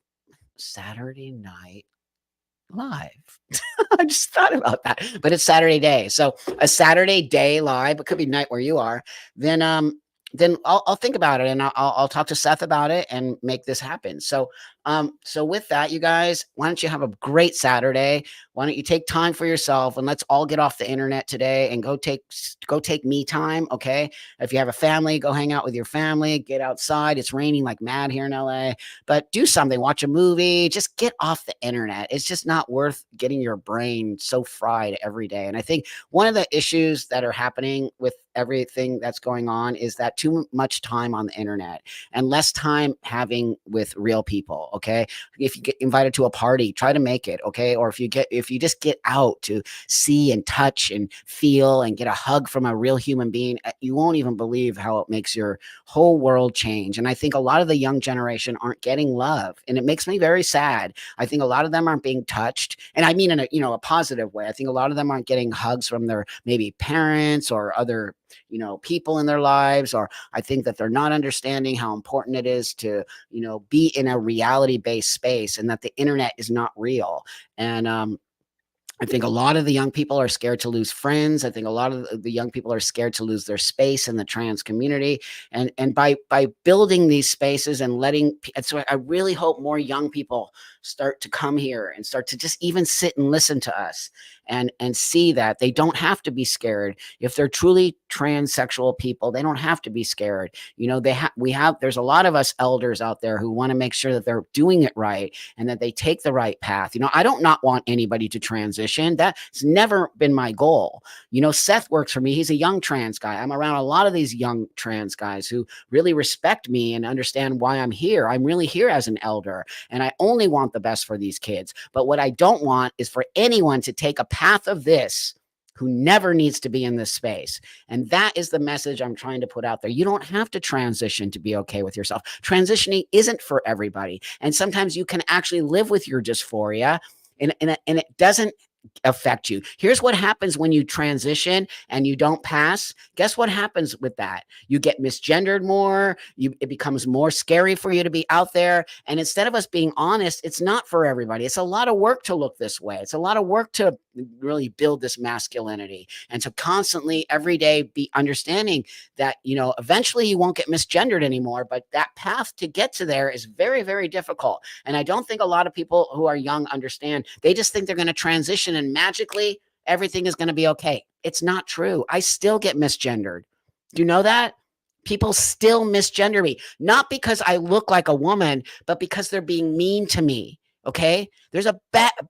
I just thought about that, but it's Saturday day. So a Saturday day live, it could be night where you are, then I'll think about it, and I'll talk to Seth about it and make this happen. So with that, you guys, why don't you have a great Saturday? Why don't you take time for yourself, and let's all get off the internet today and go take me time. Okay. If you have a family, go hang out with your family, get outside. It's raining like mad here in LA, but do something, watch a movie, just get off the internet. It's just not worth getting your brain so fried every day. And I think one of the issues that are happening with everything that's going on is that too much time on the internet and less time having with real people. Okay. If you get invited to a party, try to make it. Okay. Or if you just get out to see and touch and feel and get a hug from a real human being, you won't even believe how it makes your whole world change. And I think a lot of the young generation aren't getting love, and it makes me very sad. I think a lot of them aren't being touched, and I mean in a positive way. I think a lot of them aren't getting hugs from their maybe parents or other people in their lives, or I think that they're not understanding how important it is to be in a reality-based space, and that the internet is not real. And I think a lot of the young people are scared to lose friends. I think a lot of the young people are scared to lose their space in the trans community. And by building these spaces and so I really hope more young people start to come here and start to just even sit and listen to us and see that they don't have to be scared. If they're truly transsexual people, they don't have to be scared. There's a lot of us elders out there who want to make sure that they're doing it right and that they take the right path. I don't not want anybody to transition. That's never been my goal. Seth works for me. He's a young trans guy. I'm around a lot of these young trans guys who really respect me and understand why I'm here. I'm really here as an elder, and I only want the best for these kids. But what I don't want is for anyone to take a path of this who never needs to be in this space. And that is the message I'm trying to put out there. You don't have to transition to be okay with yourself. Transitioning isn't for everybody. And sometimes you can actually live with your dysphoria, and it doesn't affect you. Here's what happens when you transition and you don't pass. Guess what happens with that? You get misgendered more. It becomes more scary for you to be out there. And instead of us being honest, it's not for everybody. It's a lot of work to look this way. It's a lot of work to really build this masculinity and to constantly every day be understanding that, eventually you won't get misgendered anymore, but that path to get to there is very, very difficult. And I don't think a lot of people who are young understand. They just think they're going to transition and magically everything is going to be okay. It's not true. I still get misgendered. Do you know that? People still misgender me, not because I look like a woman, but because they're being mean to me. Okay. There's a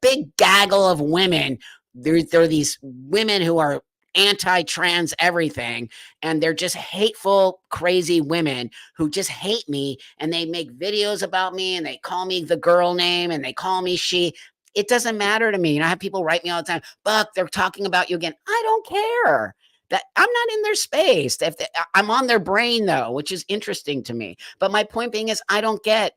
big gaggle of women. There are these women who are anti-trans everything, and they're just hateful, crazy women who just hate me, and they make videos about me, and they call me the girl name, and they call me she. It doesn't matter to me. I have people write me all the time, Buck, they're talking about you again. I don't care. That I'm not in their space. I'm on their brain though, which is interesting to me. But my point being is I don't get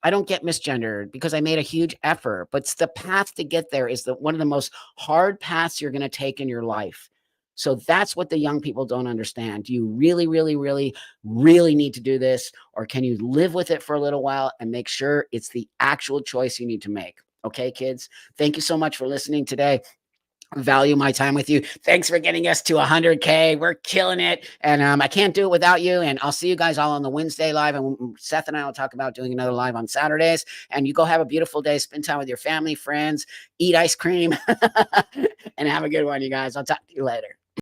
misgendered because I made a huge effort, but the path to get there is one of the most hard paths you're going to take in your life. So that's what the young people don't understand. Do you really, really, really, really need to do this? Or can you live with it for a little while and make sure it's the actual choice you need to make? Okay, kids, thank you so much for listening today. Value my time with you. Thanks for getting us to 100K. We're killing it. And I can't do it without you. And I'll see you guys all on the Wednesday live. And Seth and I will talk about doing another live on Saturdays. And you go have a beautiful day. Spend time with your family, friends, eat ice cream, and have a good one, you guys. I'll talk to you later.